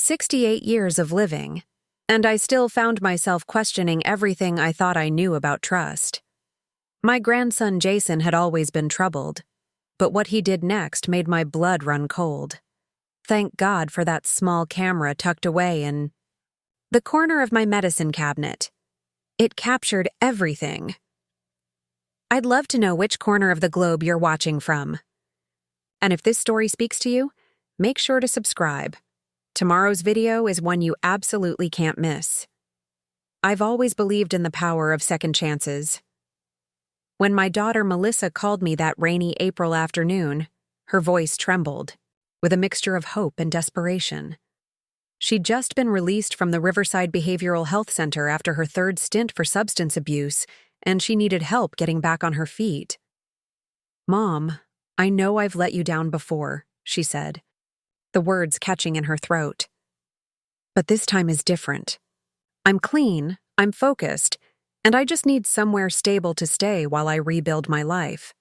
68 years of living, and I still found myself questioning everything I thought I knew about trust. My grandson Jason had always been troubled, but what he did next made my blood run cold. Thank God for that small camera tucked away in the corner of my medicine cabinet. It captured everything. I'd love to know which corner of the globe you're watching from. And if this story speaks to you, make sure to subscribe. Tomorrow's video is one you absolutely can't miss. I've always believed in the power of second chances. When my daughter Melissa called me that rainy April afternoon, her voice trembled, with a mixture of hope and desperation. She'd just been released from the Riverside Behavioral Health Center after her third stint for substance abuse, and she needed help getting back on her feet. "Mom, I know I've let you down before," she said, the words catching in her throat. "But this time is different. I'm clean, I'm focused, and I just need somewhere stable to stay while I rebuild my life."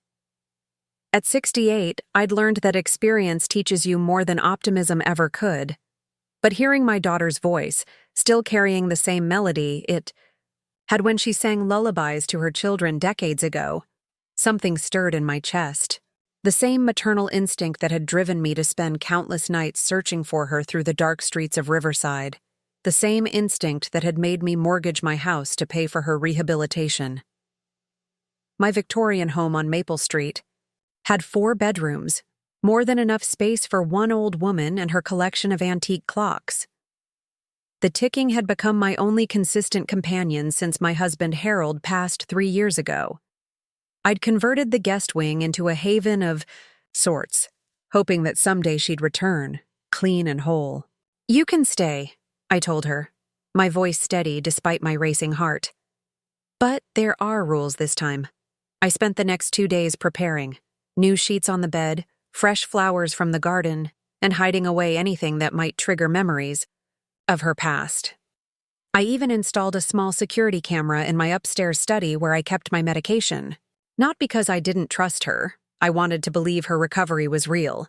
At 68, I'd learned that experience teaches you more than optimism ever could. But hearing my daughter's voice, still carrying the same melody it had when she sang lullabies to her children decades ago, something stirred in my chest. The same maternal instinct that had driven me to spend countless nights searching for her through the dark streets of Riverside. The same instinct that had made me mortgage my house to pay for her rehabilitation. My Victorian home on Maple Street had 4 bedrooms, more than enough space for one old woman and her collection of antique clocks. The ticking had become my only consistent companion since my husband Harold passed 3 years ago. I'd converted the guest wing into a haven of sorts, hoping that someday she'd return, clean and whole. "You can stay," I told her, my voice steady despite my racing heart. But there are rules this time. I spent the next 2 days preparing, new sheets on the bed, fresh flowers from the garden, and hiding away anything that might trigger memories of her past. I even installed a small security camera in my upstairs study where I kept my medication. Not because I didn't trust her, I wanted to believe her recovery was real,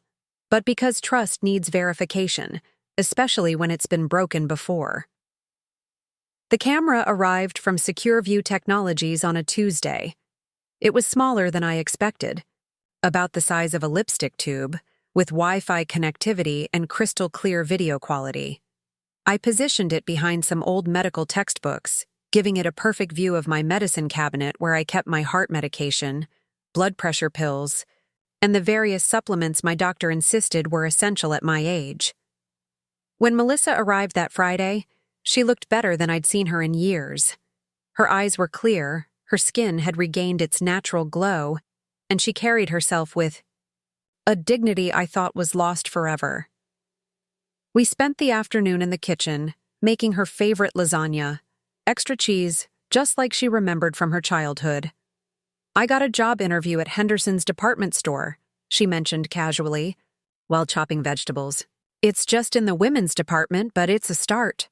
but because trust needs verification, especially when it's been broken before. The camera arrived from SecureView Technologies on a Tuesday. It was smaller than I expected, about the size of a lipstick tube, with Wi-Fi connectivity and crystal clear video quality. I positioned it behind some old medical textbooks, giving it a perfect view of my medicine cabinet where I kept my heart medication, blood pressure pills, and the various supplements my doctor insisted were essential at my age. When Melissa arrived that Friday, she looked better than I'd seen her in years. Her eyes were clear, her skin had regained its natural glow, and she carried herself with a dignity I thought was lost forever. We spent the afternoon in the kitchen, making her favorite lasagna, extra cheese, just like she remembered from her childhood. "I got a job interview at Henderson's department store," she mentioned casually, while chopping vegetables. "It's just in the women's department, but it's a start."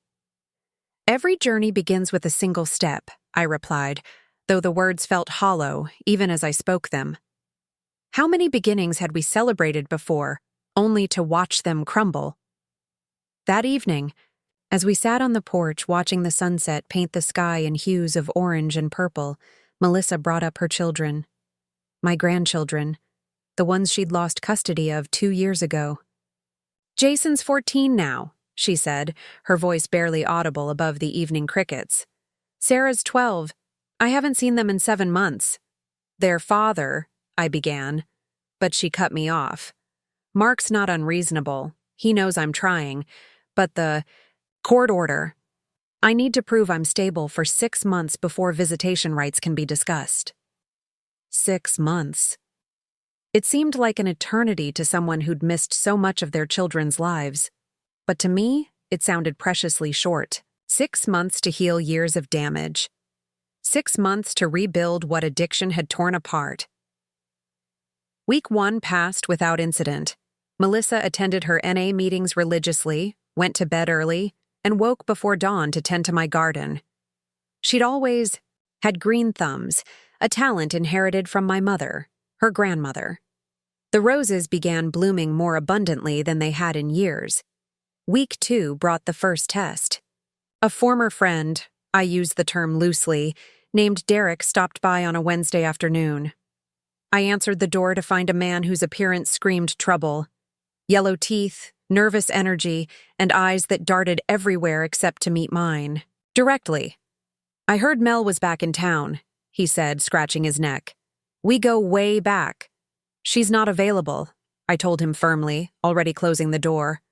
"Every journey begins with a single step," I replied, though the words felt hollow, even as I spoke them. How many beginnings had we celebrated before, only to watch them crumble? That evening, as we sat on the porch watching the sunset paint the sky in hues of orange and purple, Melissa brought up her children. My grandchildren, the ones she'd lost custody of 2 years ago. "Jason's 14 now," she said, her voice barely audible above the evening crickets. "Sarah's 12. I haven't seen them in 7 months. Their father," I began, but she cut me off. "Mark's not unreasonable. He knows I'm trying, but the court order. I need to prove I'm stable for 6 months before visitation rights can be discussed." 6 months. It seemed like an eternity to someone who'd missed so much of their children's lives. But to me, it sounded preciously short. 6 months to heal years of damage. 6 months to rebuild what addiction had torn apart. Week 1 passed without incident. Melissa attended her NA meetings religiously, went to bed early, and woke before dawn to tend to my garden. She'd always had green thumbs, a talent inherited from my mother, her grandmother. The roses began blooming more abundantly than they had in years. Week 2 brought the first test. A former friend, I use the term loosely, named Derek stopped by on a Wednesday afternoon. I answered the door to find a man whose appearance screamed trouble. Yellow teeth, nervous energy, and eyes that darted everywhere except to meet mine. Directly. "I heard Mel was back in town," he said, scratching his neck. "We go way back." "She's not available," I told him firmly, already closing the door.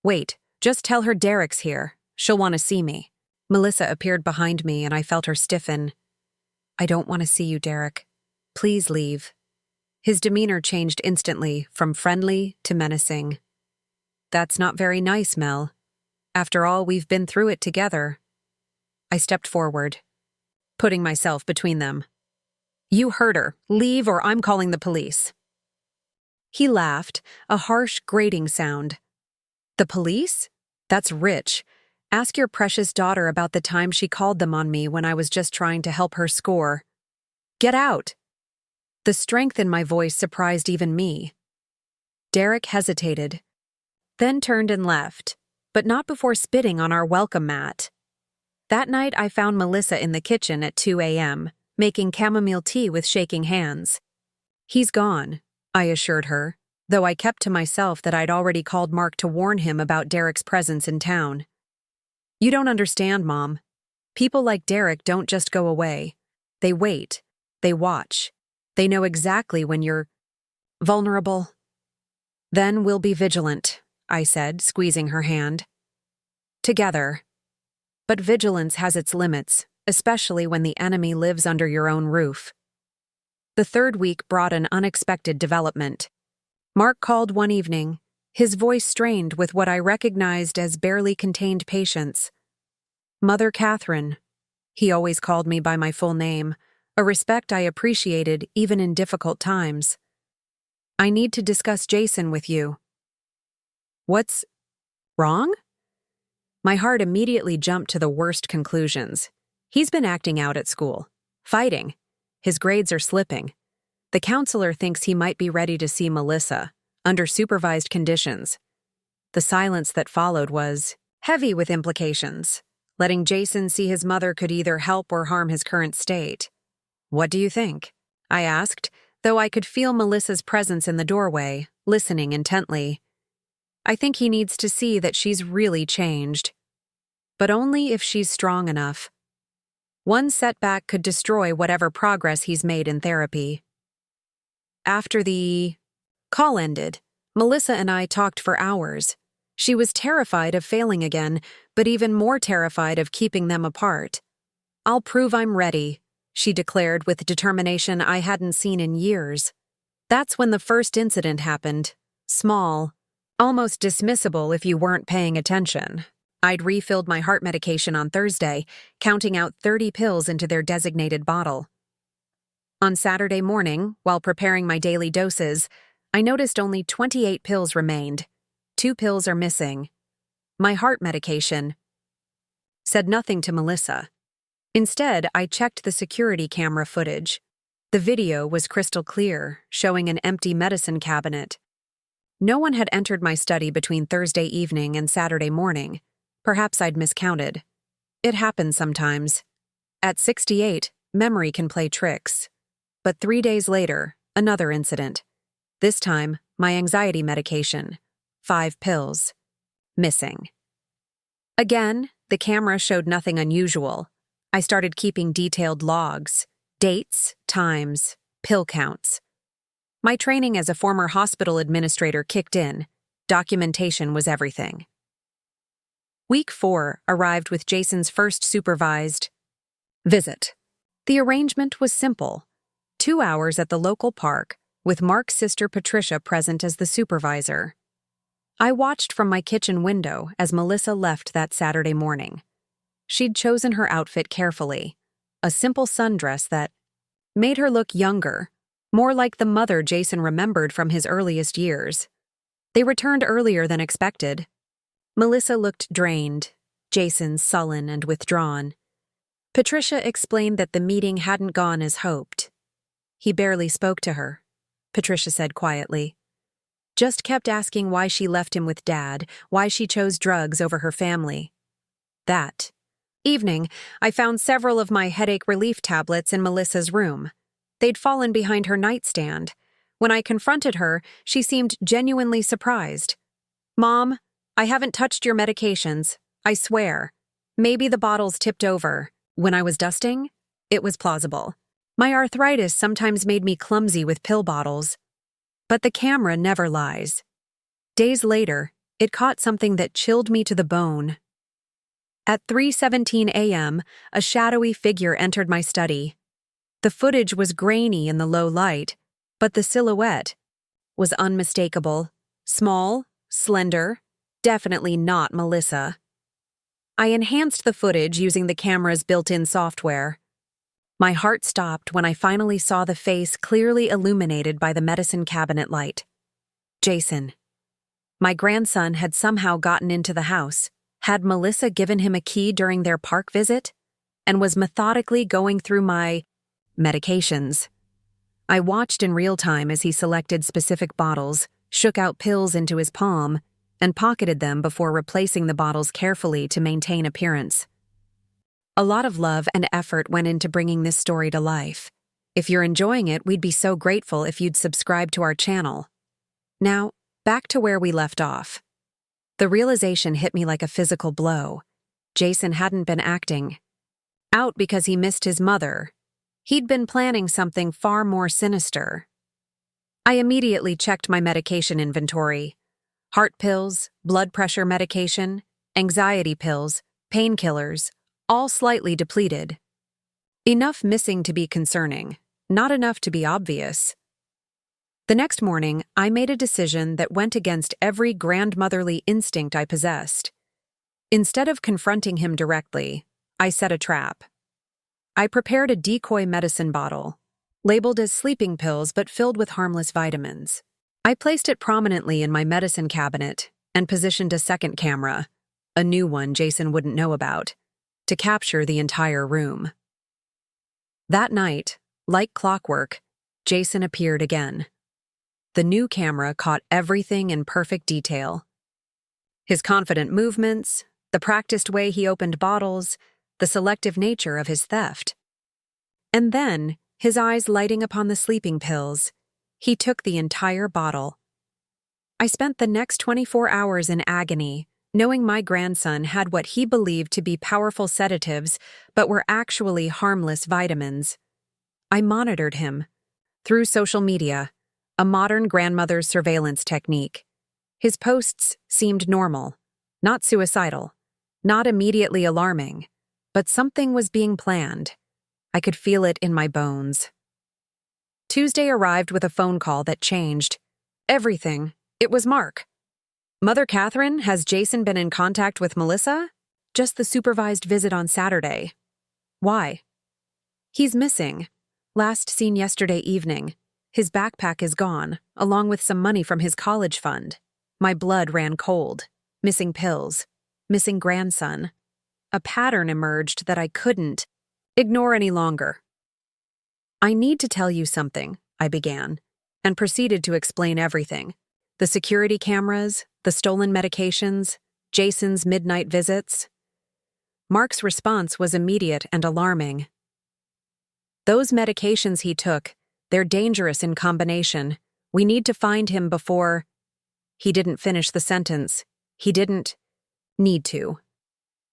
"Wait, just tell her Derek's here. She'll want to see me." Melissa appeared behind me and I felt her stiffen. "I don't want to see you, Derek. Please leave." His demeanor changed instantly, from friendly to menacing. "That's not very nice, Mel. After all, we've been through it together." I stepped forward, putting myself between them. "You heard her. Leave or I'm calling the police." He laughed, a harsh, grating sound. "The police? That's rich. Ask your precious daughter about the time she called them on me when I was just trying to help her score. Get out." The strength in my voice surprised even me. Derek hesitated, then turned and left, but not before spitting on our welcome mat. That night I found Melissa in the kitchen at 2 a.m., making chamomile tea with shaking hands. "He's gone," I assured her, though I kept to myself that I'd already called Mark to warn him about Derek's presence in town. "You don't understand, Mom. People like Derek don't just go away. They wait. They watch. They know exactly when you're vulnerable." "Then we'll be vigilant," I said, squeezing her hand. "Together. But vigilance has its limits, especially when the enemy lives under your own roof." The third week brought an unexpected development. Mark called one evening, his voice strained with what I recognized as barely contained patience. "Mother Catherine." He always called me by my full name, a respect I appreciated even in difficult times. "I need to discuss Jason with you." "What's wrong?" My heart immediately jumped to the worst conclusions. He's been acting out at school, fighting. His grades are slipping. The counselor thinks he might be ready to see Melissa, under supervised conditions. The silence that followed was heavy with implications. Letting Jason see his mother could either help or harm his current state. "What do you think?" I asked, though I could feel Melissa's presence in the doorway, listening intently. "I think he needs to see that she's really changed. But only if she's strong enough. One setback could destroy whatever progress he's made in therapy." After the call ended, Melissa and I talked for hours. She was terrified of failing again, but even more terrified of keeping them apart. "I'll prove I'm ready," she declared with determination I hadn't seen in years. That's when the first incident happened. Small, almost dismissible if you weren't paying attention. I'd refilled my heart medication on Thursday, counting out 30 pills into their designated bottle. On Saturday morning, while preparing my daily doses, I noticed only 28 pills remained. 2 pills are missing. My heart medication said nothing to Melissa. Instead, I checked the security camera footage. The video was crystal clear, showing an empty medicine cabinet. No one had entered my study between Thursday evening and Saturday morning. Perhaps I'd miscounted. It happens sometimes. At 68, memory can play tricks. But 3 days later, another incident. This time, my anxiety medication. 5 pills. Missing. Again, the camera showed nothing unusual. I started keeping detailed logs, dates, times, pill counts. My training as a former hospital administrator kicked in. Documentation was everything. Week 4 arrived with Jason's first supervised visit. The arrangement was simple. 2 hours at the local park, with Mark's sister Patricia present as the supervisor. I watched from my kitchen window as Melissa left that Saturday morning. She'd chosen her outfit carefully, a simple sundress that made her look younger, more like the mother Jason remembered from his earliest years. They returned earlier than expected. Melissa looked drained, Jason sullen and withdrawn. Patricia explained that the meeting hadn't gone as hoped. "He barely spoke to her," Patricia said quietly. Just kept asking why she left him with Dad, why she chose drugs over her family. That evening, I found several of my headache relief tablets in Melissa's room. They'd fallen behind her nightstand. When I confronted her, she seemed genuinely surprised. "Mom, I haven't touched your medications. I swear. Maybe the bottles tipped over. When I was dusting, it was plausible. My arthritis sometimes made me clumsy with pill bottles. But the camera never lies." Days later, it caught something that chilled me to the bone. At 3:17 a.m., a shadowy figure entered my study. The footage was grainy in the low light, but the silhouette was unmistakable. Small, slender, definitely not Melissa. I enhanced the footage using the camera's built-in software. My heart stopped when I finally saw the face clearly illuminated by the medicine cabinet light. Jason. My grandson had somehow gotten into the house. Had Melissa given him a key during their park visit? And was methodically going through my medications. I watched in real time as he selected specific bottles, shook out pills into his palm, and pocketed them before replacing the bottles carefully to maintain appearance. A lot of love and effort went into bringing this story to life. If you're enjoying it, we'd be so grateful if you'd subscribe to our channel. Now, back to where we left off. The realization hit me like a physical blow. Jason hadn't been acting out because he missed his mother. He'd been planning something far more sinister. I immediately checked my medication inventory. Heart pills, blood pressure medication, anxiety pills, painkillers, all slightly depleted. Enough missing to be concerning, not enough to be obvious. The next morning, I made a decision that went against every grandmotherly instinct I possessed. Instead of confronting him directly, I set a trap. I prepared a decoy medicine bottle, labeled as sleeping pills but filled with harmless vitamins. I placed it prominently in my medicine cabinet and positioned a second camera, a new one Jason wouldn't know about, to capture the entire room. That night, like clockwork, Jason appeared again. The new camera caught everything in perfect detail. His confident movements, the practiced way he opened bottles, the selective nature of his theft. And then, his eyes lighting upon the sleeping pills, he took the entire bottle. I spent the next 24 hours in agony, knowing my grandson had what he believed to be powerful sedatives but were actually harmless vitamins. I monitored him. Through social media, a modern grandmother's surveillance technique. His posts seemed normal, not suicidal, not immediately alarming, but something was being planned. I could feel it in my bones. Tuesday arrived with a phone call that changed everything. It was Mark. "Mother Catherine, has Jason been in contact with Melissa?" "Just the supervised visit on Saturday." "Why?" "He's missing. Last seen yesterday evening. His backpack is gone, along with some money from his college fund." My blood ran cold. Missing pills. Missing grandson. A pattern emerged that I couldn't ignore any longer. "I need to tell you something," I began, and proceeded to explain everything. The security cameras, the stolen medications, Jason's midnight visits. Mark's response was immediate and alarming. "Those medications he took, they're dangerous in combination. We need to find him before—" He didn't finish the sentence. He didn't need to.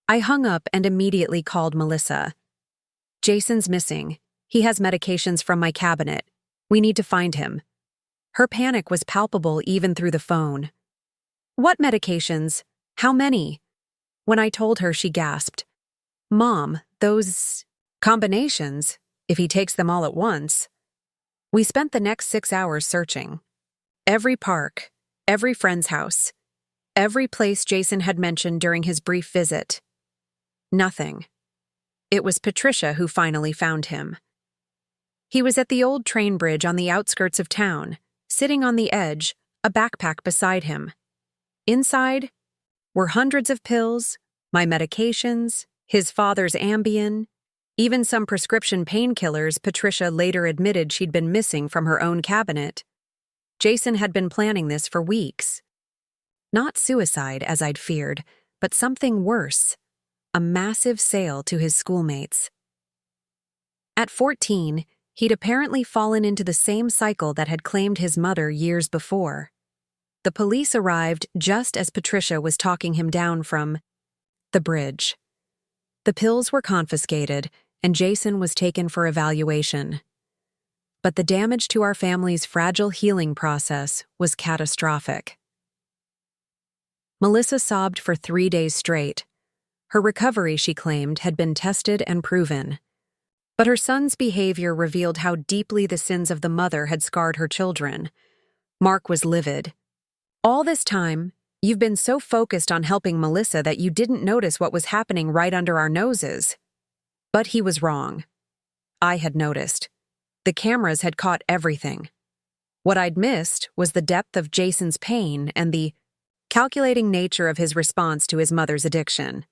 I hung up and immediately called Melissa. "Jason's missing. He has medications from my cabinet. We need to find him." Her panic was palpable even through the phone. "What medications? How many?" When I told her, she gasped. "Mom, those combinations, if he takes them all at once." We spent the next 6 hours searching. Every park, every friend's house, every place Jason had mentioned during his brief visit. Nothing. It was Patricia who finally found him. He was at the old train bridge on the outskirts of town, sitting on the edge, a backpack beside him. Inside were hundreds of pills, my medications, his father's Ambien, even some prescription painkillers Patricia later admitted she'd been missing from her own cabinet. Jason had been planning this for weeks. Not suicide, as I'd feared, but something worse. A massive sale to his schoolmates. At 14, he'd apparently fallen into the same cycle that had claimed his mother years before. The police arrived just as Patricia was talking him down from the bridge. The pills were confiscated, and Jason was taken for evaluation. But the damage to our family's fragile healing process was catastrophic. Melissa sobbed for 3 days straight. Her recovery, she claimed, had been tested and proven. But her son's behavior revealed how deeply the sins of the mother had scarred her children. Mark was livid. "All this time, you've been so focused on helping Melissa that you didn't notice what was happening right under our noses." But he was wrong. I had noticed. The cameras had caught everything. What I'd missed was the depth of Jason's pain and the calculating nature of his response to his mother's addiction.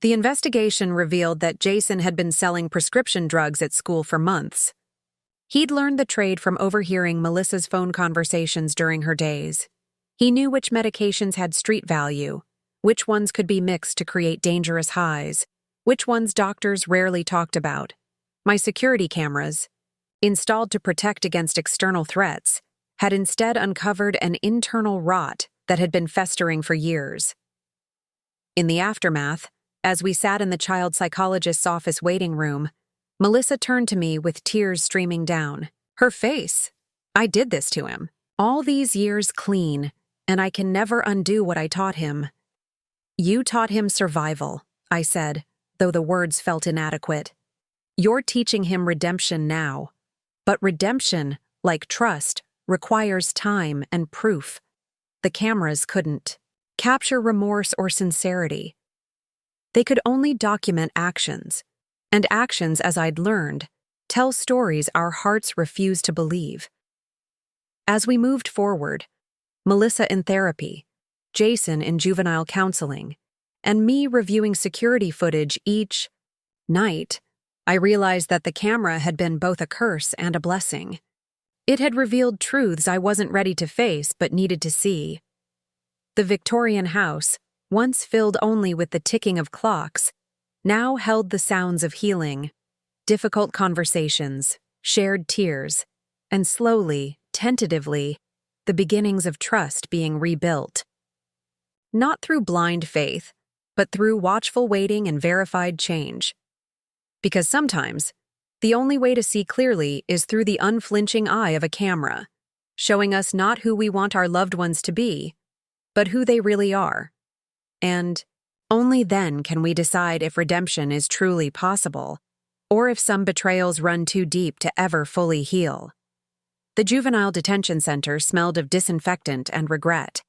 The investigation revealed that Jason had been selling prescription drugs at school for months. He'd learned the trade from overhearing Melissa's phone conversations during her days. He knew which medications had street value, which ones could be mixed to create dangerous highs, which ones doctors rarely talked about. My security cameras, installed to protect against external threats, had instead uncovered an internal rot that had been festering for years. In the aftermath, as we sat in the child psychologist's office waiting room, Melissa turned to me with tears streaming down. Her face. I did this to him. All these years clean, and I can never undo what I taught him. "You taught him survival," I said, though the words felt inadequate. "You're teaching him redemption now. But redemption, like trust, requires time and proof. The cameras couldn't capture remorse or sincerity. They could only document actions, and actions, as I'd learned, tell stories our hearts refuse to believe." As we moved forward, Melissa in therapy, Jason in juvenile counseling, and me reviewing security footage each night, I realized that the camera had been both a curse and a blessing. It had revealed truths I wasn't ready to face but needed to see. The Victorian house, once filled only with the ticking of clocks, now held the sounds of healing, difficult conversations, shared tears, and slowly, tentatively, the beginnings of trust being rebuilt. Not through blind faith, but through watchful waiting and verified change. Because sometimes, the only way to see clearly is through the unflinching eye of a camera, showing us not who we want our loved ones to be, but who they really are. And only then can we decide if redemption is truly possible, or if some betrayals run too deep to ever fully heal. The juvenile detention center smelled of disinfectant and regret.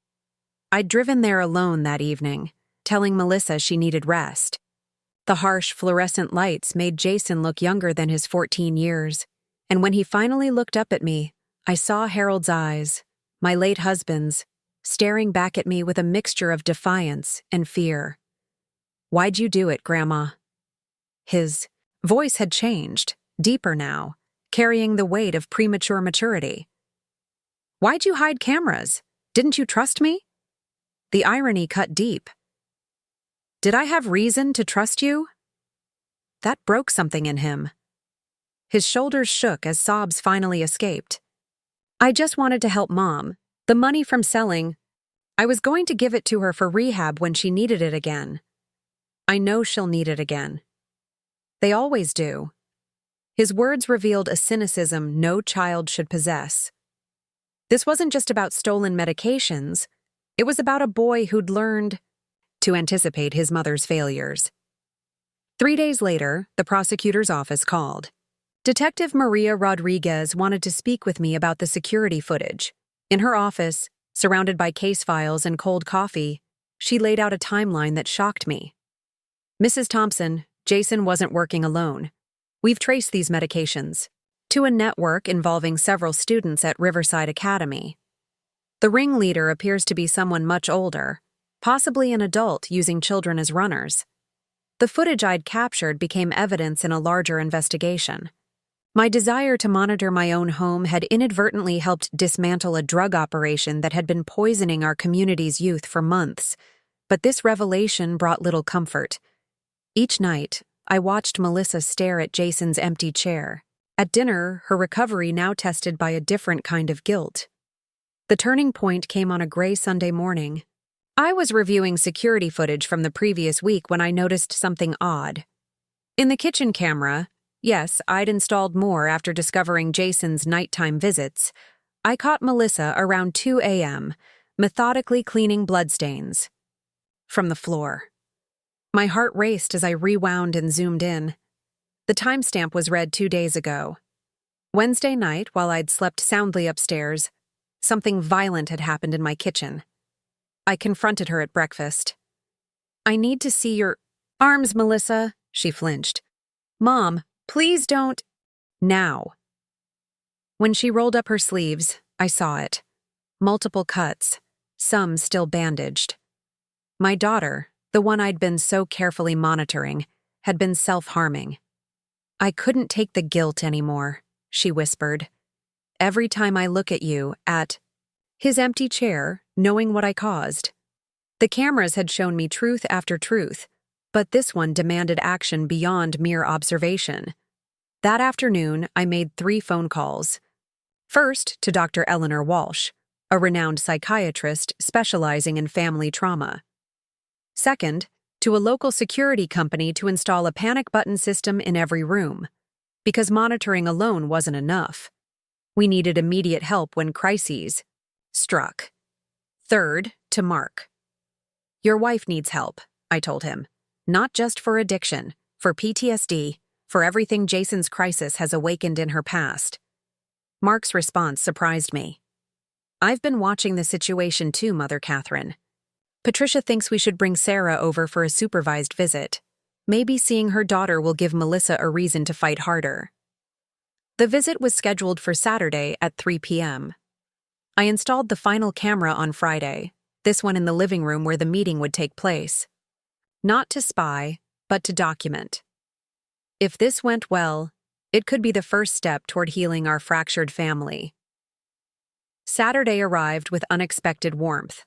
I'd driven there alone that evening, telling Melissa she needed rest. The harsh fluorescent lights made Jason look younger than his 14 years, and when he finally looked up at me, I saw Harold's eyes, my late husband's, staring back at me with a mixture of defiance and fear. "Why'd you do it, Grandma?" His voice had changed, deeper now, carrying the weight of premature maturity. "Why'd you hide cameras? Didn't you trust me?" The irony cut deep. "Did I have reason to trust you?" That broke something in him. His shoulders shook as sobs finally escaped. "I just wanted to help Mom. The money from selling, I was going to give it to her for rehab when she needed it again. I know she'll need it again. They always do." His words revealed a cynicism no child should possess. This wasn't just about stolen medications. It was about a boy who'd learned to anticipate his mother's failures. 3 days later, the prosecutor's office called. Detective Maria Rodriguez wanted to speak with me about the security footage. In her office, surrounded by case files and cold coffee, she laid out a timeline that shocked me. "Mrs. Thompson, Jason wasn't working alone. We've traced these medications to a network involving several students at Riverside Academy. The ringleader appears to be someone much older, possibly an adult using children as runners. The footage I'd captured became evidence in a larger investigation. My desire to monitor my own home had inadvertently helped dismantle a drug operation that had been poisoning our community's youth for months, but this revelation brought little comfort. Each night, I watched Melissa stare at Jason's empty chair. At dinner, her recovery now tested by a different kind of guilt. The turning point came on a gray Sunday morning. I was reviewing security footage from the previous week when I noticed something odd. In the kitchen camera, yes, I'd installed more after discovering Jason's nighttime visits, I caught Melissa around 2 a.m., methodically cleaning bloodstains from the floor. My heart raced as I rewound and zoomed in. The timestamp was read 2 days ago. Wednesday night, while I'd slept soundly upstairs, something violent had happened in my kitchen. I confronted her at breakfast. "I need to see your arms, Melissa," she flinched. "Mom, please don't." "Now." When she rolled up her sleeves, I saw it. Multiple cuts, some still bandaged. My daughter, the one I'd been so carefully monitoring, had been self-harming. "I couldn't take the guilt anymore," she whispered. "Every time I look at you, at his empty chair, knowing what I caused." The cameras had shown me truth after truth, but this one demanded action beyond mere observation. That afternoon, I made 3 phone calls. First, to Dr. Eleanor Walsh, a renowned psychiatrist specializing in family trauma. Second, to a local security company to install a panic button system in every room, because monitoring alone wasn't enough. We needed immediate help when crises struck. Third, to Mark. "Your wife needs help," I told him. "Not just for addiction, for PTSD, for everything Jason's crisis has awakened in her past." Mark's response surprised me. "I've been watching the situation too, Mother Catherine. Patricia thinks we should bring Sarah over for a supervised visit. Maybe seeing her daughter will give Melissa a reason to fight harder." The visit was scheduled for Saturday at 3 p.m. I installed the final camera on Friday, this one in the living room where the meeting would take place. Not to spy, but to document. If this went well, it could be the first step toward healing our fractured family. Saturday arrived with unexpected warmth.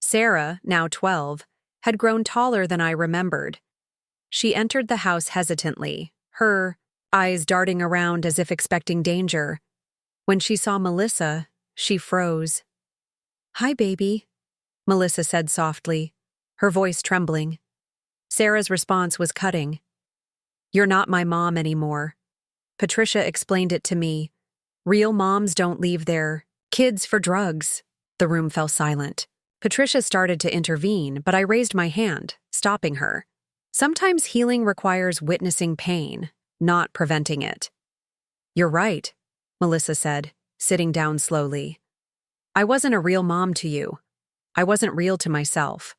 Sarah, now 12, had grown taller than I remembered. She entered the house hesitantly, her eyes darting around as if expecting danger. When she saw Melissa, she froze. "Hi, baby," Melissa said softly, her voice trembling. Sarah's response was cutting. "You're not my mom anymore." Patricia explained it to me. "Real moms don't leave their kids for drugs." The room fell silent. Patricia started to intervene, but I raised my hand, stopping her. Sometimes healing requires witnessing pain, not preventing it. "You're right," Melissa said, sitting down slowly. "I wasn't a real mom to you. I wasn't real to myself.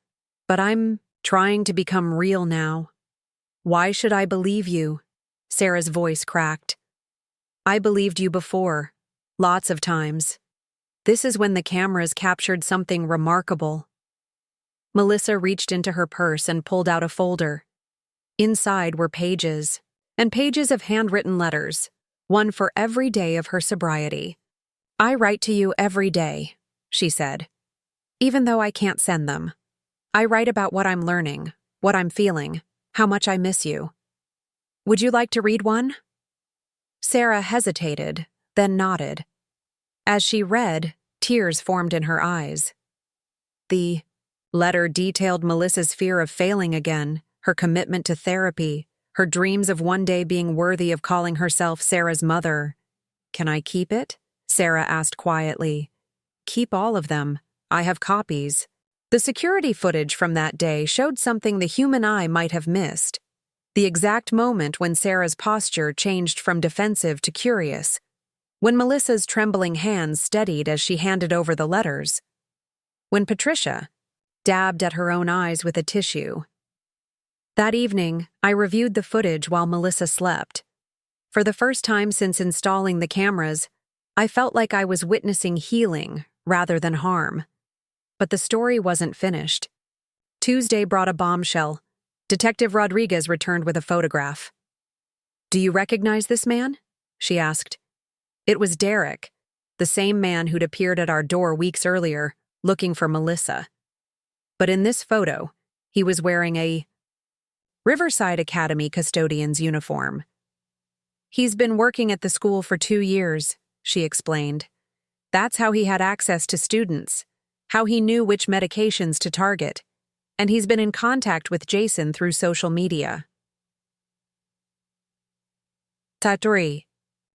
But I'm trying to become real now." "Why should I believe you?" Sarah's voice cracked. "I believed you before, lots of times. This is when the cameras captured something remarkable." Melissa reached into her purse and pulled out a folder. Inside were pages, and pages of handwritten letters, one for every day of her sobriety. "I write to you every day," she said. "Even though I can't send them. I write about what I'm learning, what I'm feeling, how much I miss you. Would you like to read one?" Sarah hesitated, then nodded. As she read, tears formed in her eyes. The letter detailed Melissa's fear of failing again, her commitment to therapy, her dreams of one day being worthy of calling herself Sarah's mother. "Can I keep it?" Sarah asked quietly. "Keep all of them. I have copies." The security footage from that day showed something the human eye might have missed. The exact moment when Sarah's posture changed from defensive to curious, when Melissa's trembling hands steadied as she handed over the letters, when Patricia dabbed at her own eyes with a tissue. That evening, I reviewed the footage while Melissa slept. For the first time since installing the cameras, I felt like I was witnessing healing rather than harm. But the story wasn't finished. Tuesday brought a bombshell. Detective Rodriguez returned with a photograph. "Do you recognize this man?" she asked. It was Derek, the same man who'd appeared at our door weeks earlier, looking for Melissa. But in this photo, he was wearing a Riverside Academy custodian's uniform. He's been working at the school for 2 years, she explained. That's how he had access to students, how he knew which medications to target, and he's been in contact with Jason through social media. Taturi.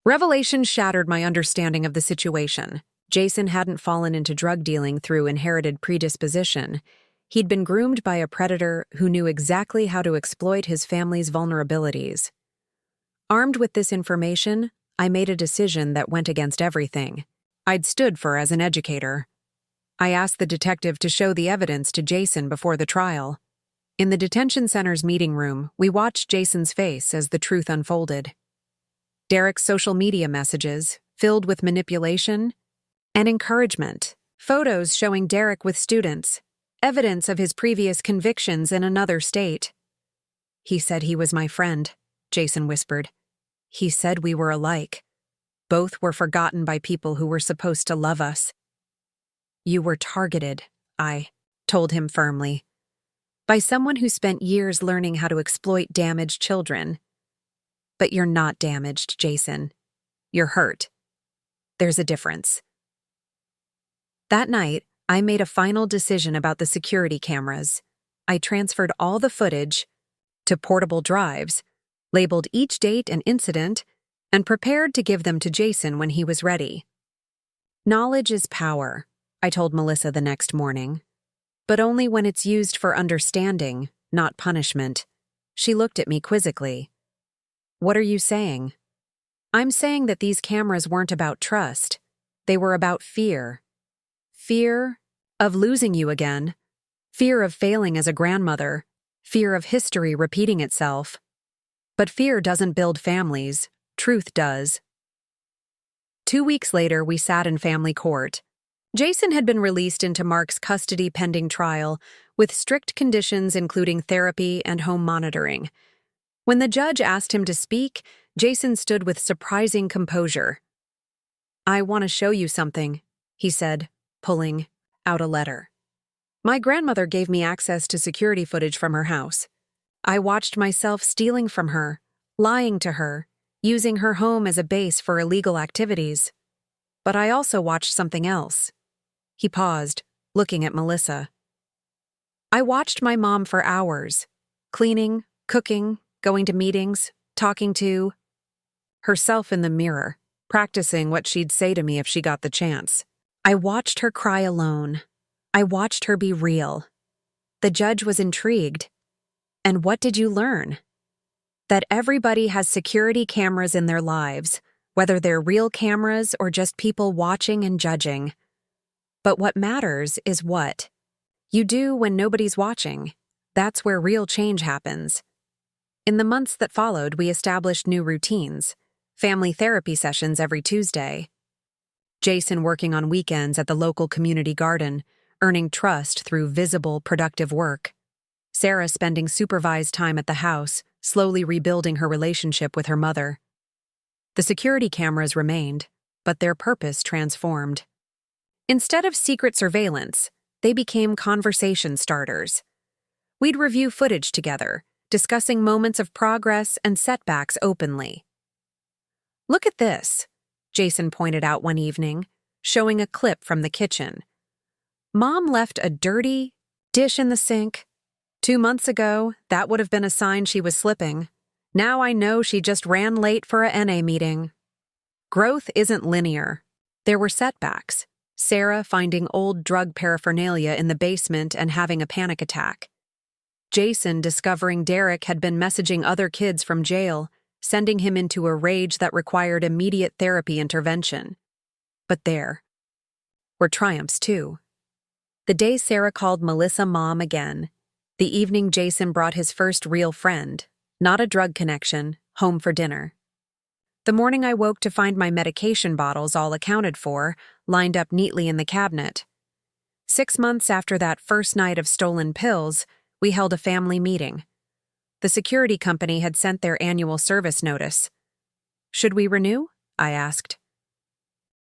Revelation shattered my understanding of the situation. Jason hadn't fallen into drug dealing through inherited predisposition. He'd been groomed by a predator who knew exactly how to exploit his family's vulnerabilities. Armed with this information, I made a decision that went against everything I'd stood for as an educator. I asked the detective to show the evidence to Jason before the trial. In the detention center's meeting room, we watched Jason's face as the truth unfolded. Derek's social media messages, filled with manipulation and encouragement, photos showing Derek with students, evidence of his previous convictions in another state. He said he was my friend, Jason whispered. He said we were alike. Both were forgotten by people who were supposed to love us. You were targeted, I told him firmly, by someone who spent years learning how to exploit damaged children. But you're not damaged, Jason. You're hurt. There's a difference. That night, I made a final decision about the security cameras. I transferred all the footage to portable drives, labeled each date and incident, and prepared to give them to Jason when he was ready. Knowledge is power, I told Melissa the next morning, but only when it's used for understanding, not punishment. She looked at me quizzically. What are you saying? I'm saying that these cameras weren't about trust. They were about fear. Fear of losing you again. Fear of failing as a grandmother. Fear of history repeating itself. But fear doesn't build families. Truth does. 2 weeks later, we sat in family court. Jason had been released into Mark's custody pending trial, with strict conditions including therapy and home monitoring. When the judge asked him to speak, Jason stood with surprising composure. I want to show you something, he said, pulling out a letter. My grandmother gave me access to security footage from her house. I watched myself stealing from her, lying to her, using her home as a base for illegal activities. But I also watched something else. He paused, looking at Melissa. I watched my mom for hours, cleaning, cooking, going to meetings, talking to herself in the mirror, practicing what she'd say to me if she got the chance. I watched her cry alone. I watched her be real. The judge was intrigued. And what did you learn? That everybody has security cameras in their lives, whether they're real cameras or just people watching and judging. But what matters is what you do when nobody's watching. That's where real change happens. In the months that followed, we established new routines, family therapy sessions every Tuesday. Jason working on weekends at the local community garden, earning trust through visible, productive work. Sarah spending supervised time at the house, slowly rebuilding her relationship with her mother. The security cameras remained, but their purpose transformed. Instead of secret surveillance, they became conversation starters. We'd review footage together, discussing moments of progress and setbacks openly. Look at this, Jason pointed out one evening, showing a clip from the kitchen. Mom left a dirty dish in the sink. 2 months ago, that would have been a sign she was slipping. Now I know she just ran late for a NA meeting. Growth isn't linear. There were setbacks. Sarah finding old drug paraphernalia in the basement and having a panic attack. Jason discovering Derek had been messaging other kids from jail, sending him into a rage that required immediate therapy intervention. But there were triumphs too. The day Sarah called Melissa mom again, the evening Jason brought his first real friend, not a drug connection, home for dinner. The morning I woke to find my medication bottles all accounted for, lined up neatly in the cabinet. 6 months after that first night of stolen pills, we held a family meeting. The security company had sent their annual service notice. Should we renew? I asked.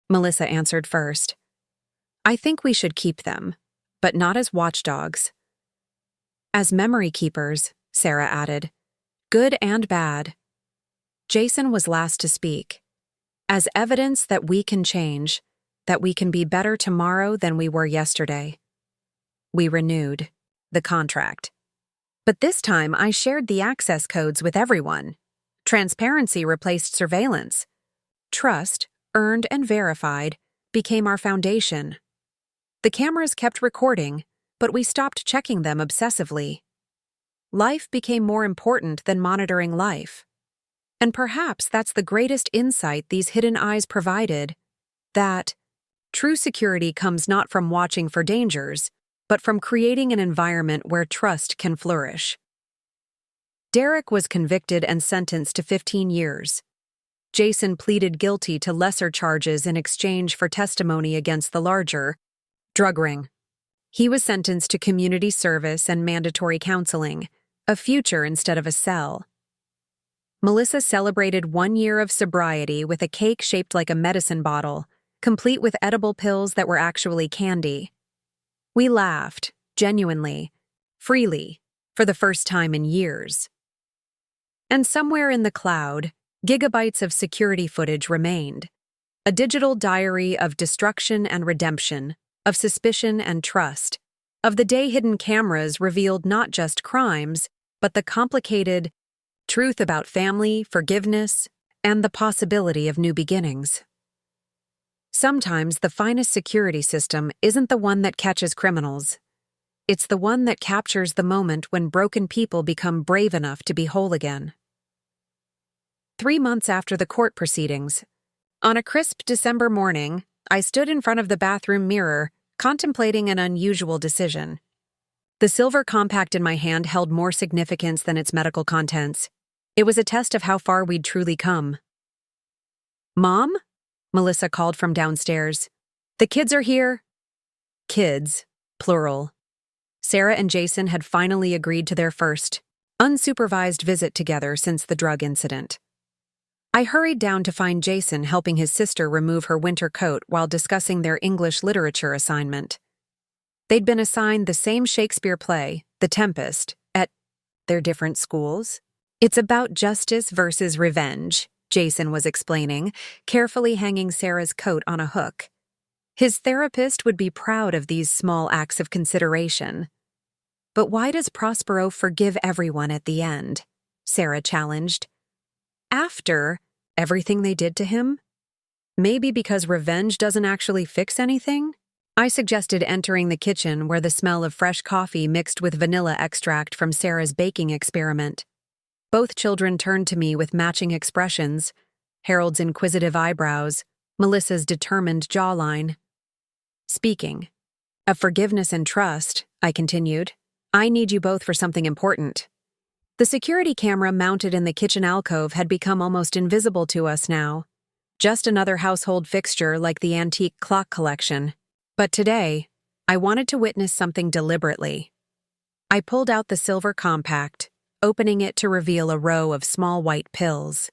Melissa answered first. I think we should keep them, but not as watchdogs. As memory keepers, Sarah added. Good and bad. Jason was last to speak. As evidence that we can change, that we can be better tomorrow than we were yesterday. We renewed the contract. But this time I shared the access codes with everyone. Transparency replaced surveillance. Trust, earned and verified, became our foundation. The cameras kept recording, but we stopped checking them obsessively. Life became more important than monitoring life. And perhaps that's the greatest insight these hidden eyes provided, that true security comes not from watching for dangers, but from creating an environment where trust can flourish. Derek was convicted and sentenced to 15 years. Jason pleaded guilty to lesser charges in exchange for testimony against the larger drug ring. He was sentenced to community service and mandatory counseling, a future instead of a cell. Melissa celebrated 1 year of sobriety with a cake shaped like a medicine bottle, complete with edible pills that were actually candy. We laughed, genuinely, freely, for the first time in years. And somewhere in the cloud, gigabytes of security footage remained. A digital diary of destruction and redemption, of suspicion and trust, of the day hidden cameras revealed not just crimes, but the complicated truth about family, forgiveness, and the possibility of new beginnings. Sometimes the finest security system isn't the one that catches criminals. It's the one that captures the moment when broken people become brave enough to be whole again. 3 months after the court proceedings, on a crisp December morning, I stood in front of the bathroom mirror, contemplating an unusual decision. The silver compact in my hand held more significance than its medical contents. It was a test of how far we'd truly come. Mom? Melissa called from downstairs. The kids are here. Kids, plural. Sarah and Jason had finally agreed to their first, unsupervised visit together since the drug incident. I hurried down to find Jason helping his sister remove her winter coat while discussing their English literature assignment. They'd been assigned the same Shakespeare play, The Tempest, at their different schools. It's about justice versus revenge, Jason was explaining, carefully hanging Sarah's coat on a hook. His therapist would be proud of these small acts of consideration. But why does Prospero forgive everyone at the end? Sarah challenged. After everything they did to him? Maybe because revenge doesn't actually fix anything? I suggested entering the kitchen where the smell of fresh coffee mixed with vanilla extract from Sarah's baking experiment. Both children turned to me with matching expressions, Harold's inquisitive eyebrows, Melissa's determined jawline. Speaking of forgiveness and trust, I continued, I need you both for something important. The security camera mounted in the kitchen alcove had become almost invisible to us now. Just another household fixture like the antique clock collection. But today, I wanted to witness something deliberately. I pulled out the silver compact, opening it to reveal a row of small white pills.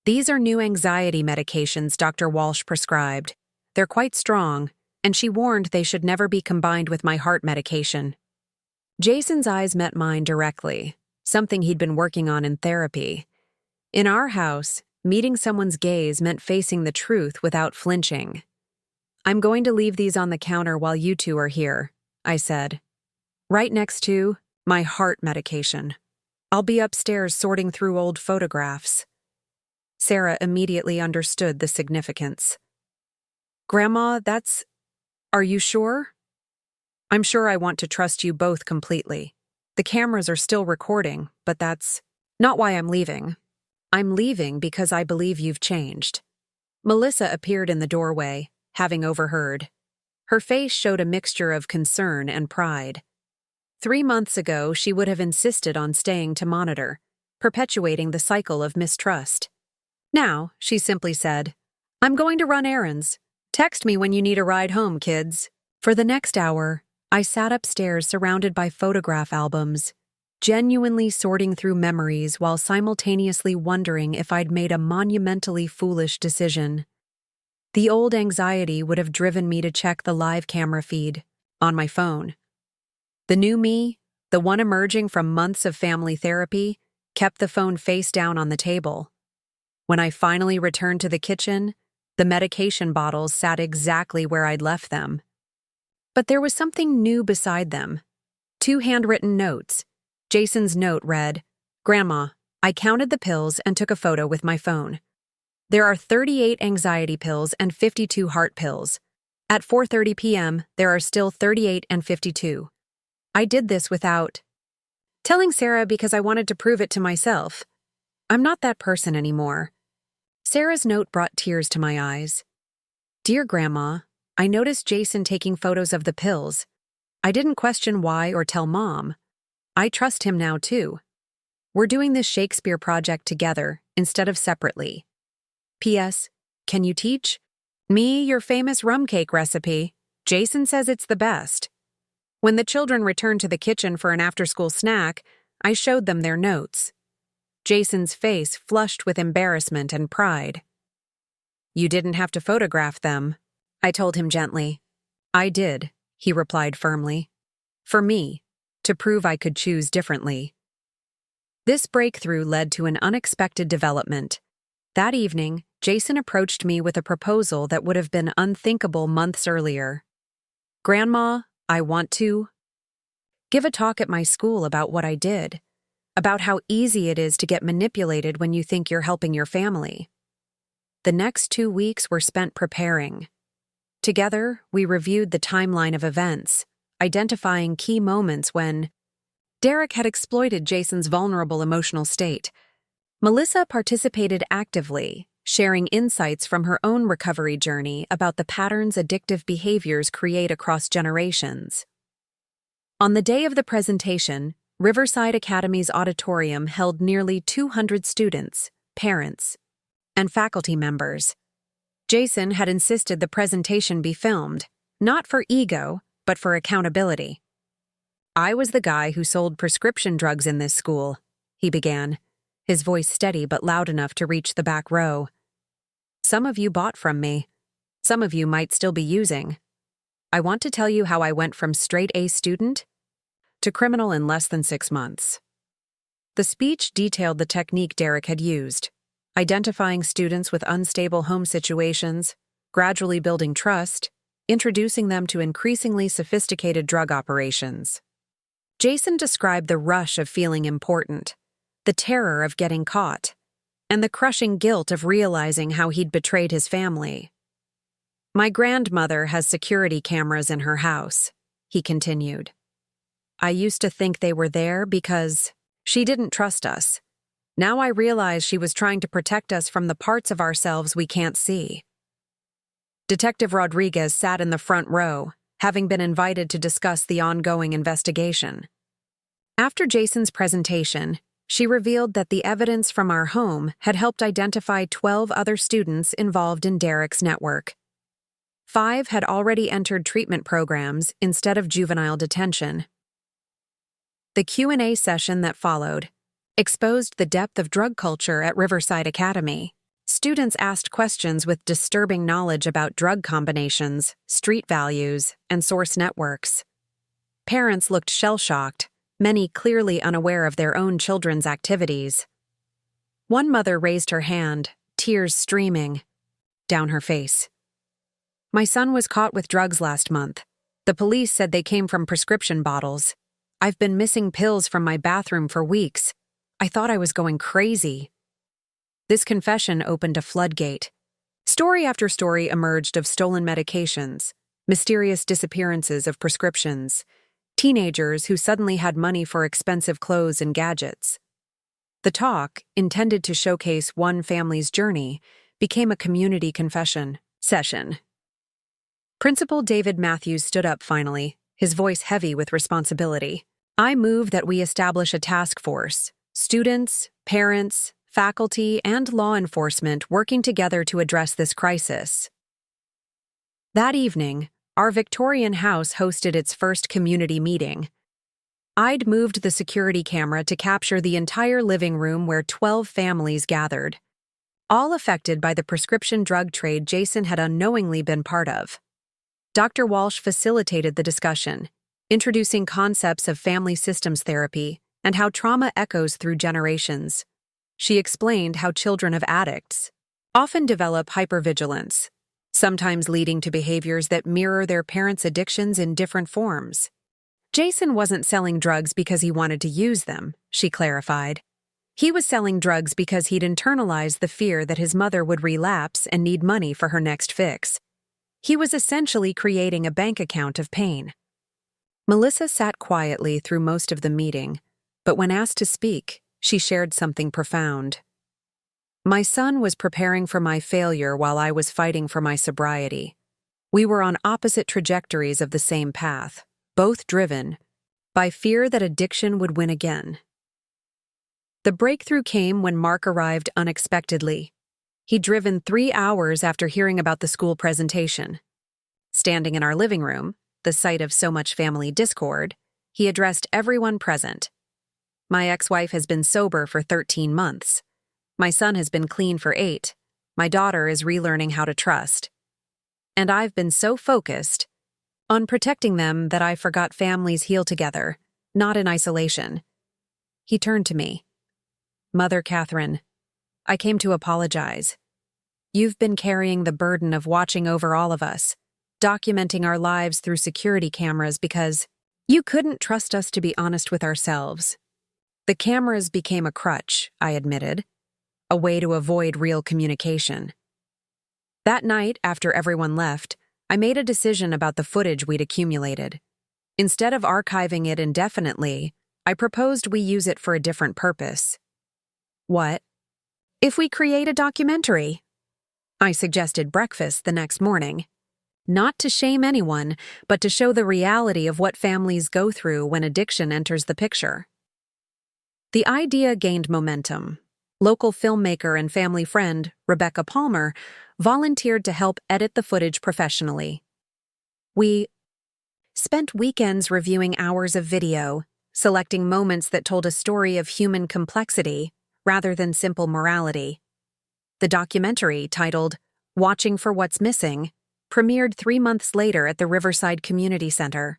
These are new anxiety medications Dr. Walsh prescribed. They're quite strong, and she warned they should never be combined with my heart medication. Jason's eyes met mine directly, something he'd been working on in therapy. In our house, meeting someone's gaze meant facing the truth without flinching. I'm going to leave these on the counter while you two are here, I said. Right next to my heart medication. I'll be upstairs sorting through old photographs. Sarah immediately understood the significance. Grandma, are you sure? I'm sure I want to trust you both completely. The cameras are still recording, but that's not why I'm leaving. I'm leaving because I believe you've changed. Melissa appeared in the doorway, having overheard. Her face showed a mixture of concern and pride. 3 months ago, she would have insisted on staying to monitor, perpetuating the cycle of mistrust. Now, she simply said, I'm going to run errands. Text me when you need a ride home, kids. For the next hour, I sat upstairs surrounded by photograph albums. genuinely sorting through memories while simultaneously wondering if I'd made a monumentally foolish decision. The old anxiety would have driven me to check the live camera feed on my phone. The new me, the one emerging from months of family therapy, kept the phone face down on the table. When I finally returned to the kitchen, the medication bottles sat exactly where I'd left them. But there was something new beside them. 2 handwritten notes. Jason's note read, "Grandma, I counted the pills and took a photo with my phone. There are 38 anxiety pills and 52 heart pills. At 4:30 p.m., there are still 38 and 52. I did this without telling Sarah because I wanted to prove it to myself. I'm not that person anymore." Sarah's note brought tears to my eyes. "Dear Grandma, I noticed Jason taking photos of the pills. I didn't question why or tell Mom. I trust him now, too. We're doing this Shakespeare project together instead of separately. P.S. Can you teach me your famous rum cake recipe? Jason says it's the best." When the children returned to the kitchen for an after-school snack, I showed them their notes. Jason's face flushed with embarrassment and pride. "You didn't have to photograph them," I told him gently. "I did," he replied firmly. "For me, to prove I could choose differently." This breakthrough led to an unexpected development. That evening, Jason approached me with a proposal that would have been unthinkable months earlier. "Grandma, I want to give a talk at my school about what I did, about how easy it is to get manipulated when you think you're helping your family." The next 2 weeks were spent preparing. Together, we reviewed the timeline of events, identifying key moments when Derek had exploited Jason's vulnerable emotional state. Melissa participated actively, sharing insights from her own recovery journey about the patterns addictive behaviors create across generations. On the day of the presentation, Riverside Academy's auditorium held nearly 200 students, parents, and faculty members. Jason had insisted the presentation be filmed, not for ego, but for accountability. "I was the guy who sold prescription drugs in this school," he began, his voice steady but loud enough to reach the back row. "Some of you bought from me. Some of you might still be using. I want to tell you how I went from straight A student to criminal in less than 6 months." The speech detailed the technique Derek had used, identifying students with unstable home situations, gradually building trust, introducing them to increasingly sophisticated drug operations. Jason described the rush of feeling important, the terror of getting caught, and the crushing guilt of realizing how he'd betrayed his family. "My grandmother has security cameras in her house," he continued. "I used to think they were there because she didn't trust us. Now I realize she was trying to protect us from the parts of ourselves we can't see." Detective Rodriguez sat in the front row, having been invited to discuss the ongoing investigation. After Jason's presentation, she revealed that the evidence from our home had helped identify 12 other students involved in Derek's network. 5 had already entered treatment programs instead of juvenile detention. The Q&A session that followed exposed the depth of drug culture at Riverside Academy. Students asked questions with disturbing knowledge about drug combinations, street values, and source networks. Parents looked shell-shocked, many clearly unaware of their own children's activities. One mother raised her hand, tears streaming down her face. "My son was caught with drugs last month. The police said they came from prescription bottles. I've been missing pills from my bathroom for weeks. I thought I was going crazy." This confession opened a floodgate. Story after story emerged of stolen medications, mysterious disappearances of prescriptions, teenagers who suddenly had money for expensive clothes and gadgets. The talk, intended to showcase one family's journey, became a community confession session. Principal David Matthews stood up finally, his voice heavy with responsibility. "I move that we establish a task force, students, parents, faculty, and law enforcement working together to address this crisis." That evening, our Victorian house hosted its first community meeting. I'd moved the security camera to capture the entire living room where 12 families gathered, all affected by the prescription drug trade Jason had unknowingly been part of. Dr. Walsh facilitated the discussion, introducing concepts of family systems therapy and how trauma echoes through generations. She explained how children of addicts often develop hypervigilance, sometimes leading to behaviors that mirror their parents' addictions in different forms. Jason wasn't selling drugs because he wanted to use them, she clarified. He was selling drugs because he'd internalized the fear that his mother would relapse and need money for her next fix. He was essentially creating a bank account of pain. Melissa sat quietly through most of the meeting, but when asked to speak, she shared something profound. My son was preparing for my failure while I was fighting for my sobriety. We were on opposite trajectories of the same path, both driven by fear that addiction would win again. The breakthrough came when Mark arrived unexpectedly. He'd driven 3 hours after hearing about the school presentation. Standing in our living room, the site of so much family discord, he addressed everyone present. My ex-wife has been sober for 13 months. My son has been clean for 8. My daughter is relearning how to trust. And I've been so focused on protecting them that I forgot families heal together, not in isolation. He turned to me. Mother Catherine, I came to apologize. You've been carrying the burden of watching over all of us, documenting our lives through security cameras because you couldn't trust us to be honest with ourselves. The cameras became a crutch, I admitted, a way to avoid real communication. That night, after everyone left, I made a decision about the footage we'd accumulated. Instead of archiving it indefinitely, I proposed we use it for a different purpose. What if we create a documentary? I suggested breakfast the next morning. Not to shame anyone, but to show the reality of what families go through when addiction enters the picture. The idea gained momentum. Local filmmaker and family friend, Rebecca Palmer, volunteered to help edit the footage professionally. We spent weekends reviewing hours of video, selecting moments that told a story of human complexity rather than simple morality. The documentary, titled Watching for What's Missing, premiered 3 months later at the Riverside Community Center.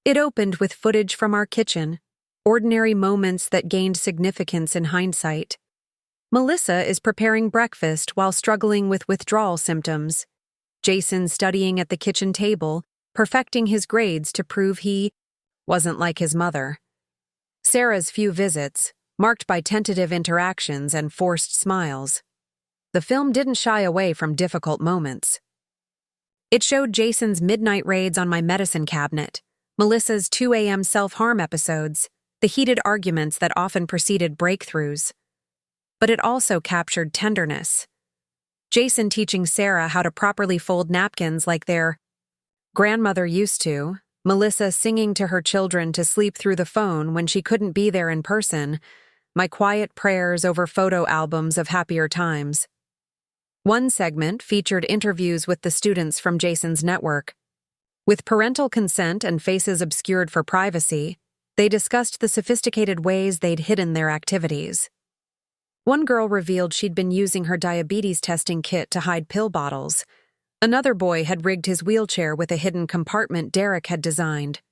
It opened with footage from our kitchen, ordinary moments that gained significance in hindsight. Melissa is preparing breakfast while struggling with withdrawal symptoms. Jason studying at the kitchen table, perfecting his grades to prove he wasn't like his mother. Sarah's few visits, marked by tentative interactions and forced smiles. The film didn't shy away from difficult moments. It showed Jason's midnight raids on my medicine cabinet, Melissa's 2 a.m. self-harm episodes, the heated arguments that often preceded breakthroughs. But it also captured tenderness. Jason teaching Sarah how to properly fold napkins like their grandmother used to, Melissa singing to her children to sleep through the phone when she couldn't be there in person, my quiet prayers over photo albums of happier times. One segment featured interviews with the students from Jason's network. With parental consent and faces obscured for privacy, they discussed the sophisticated ways they'd hidden their activities. One girl revealed she'd been using her diabetes testing kit to hide pill bottles. Another boy had rigged his wheelchair with a hidden compartment Derek had designed.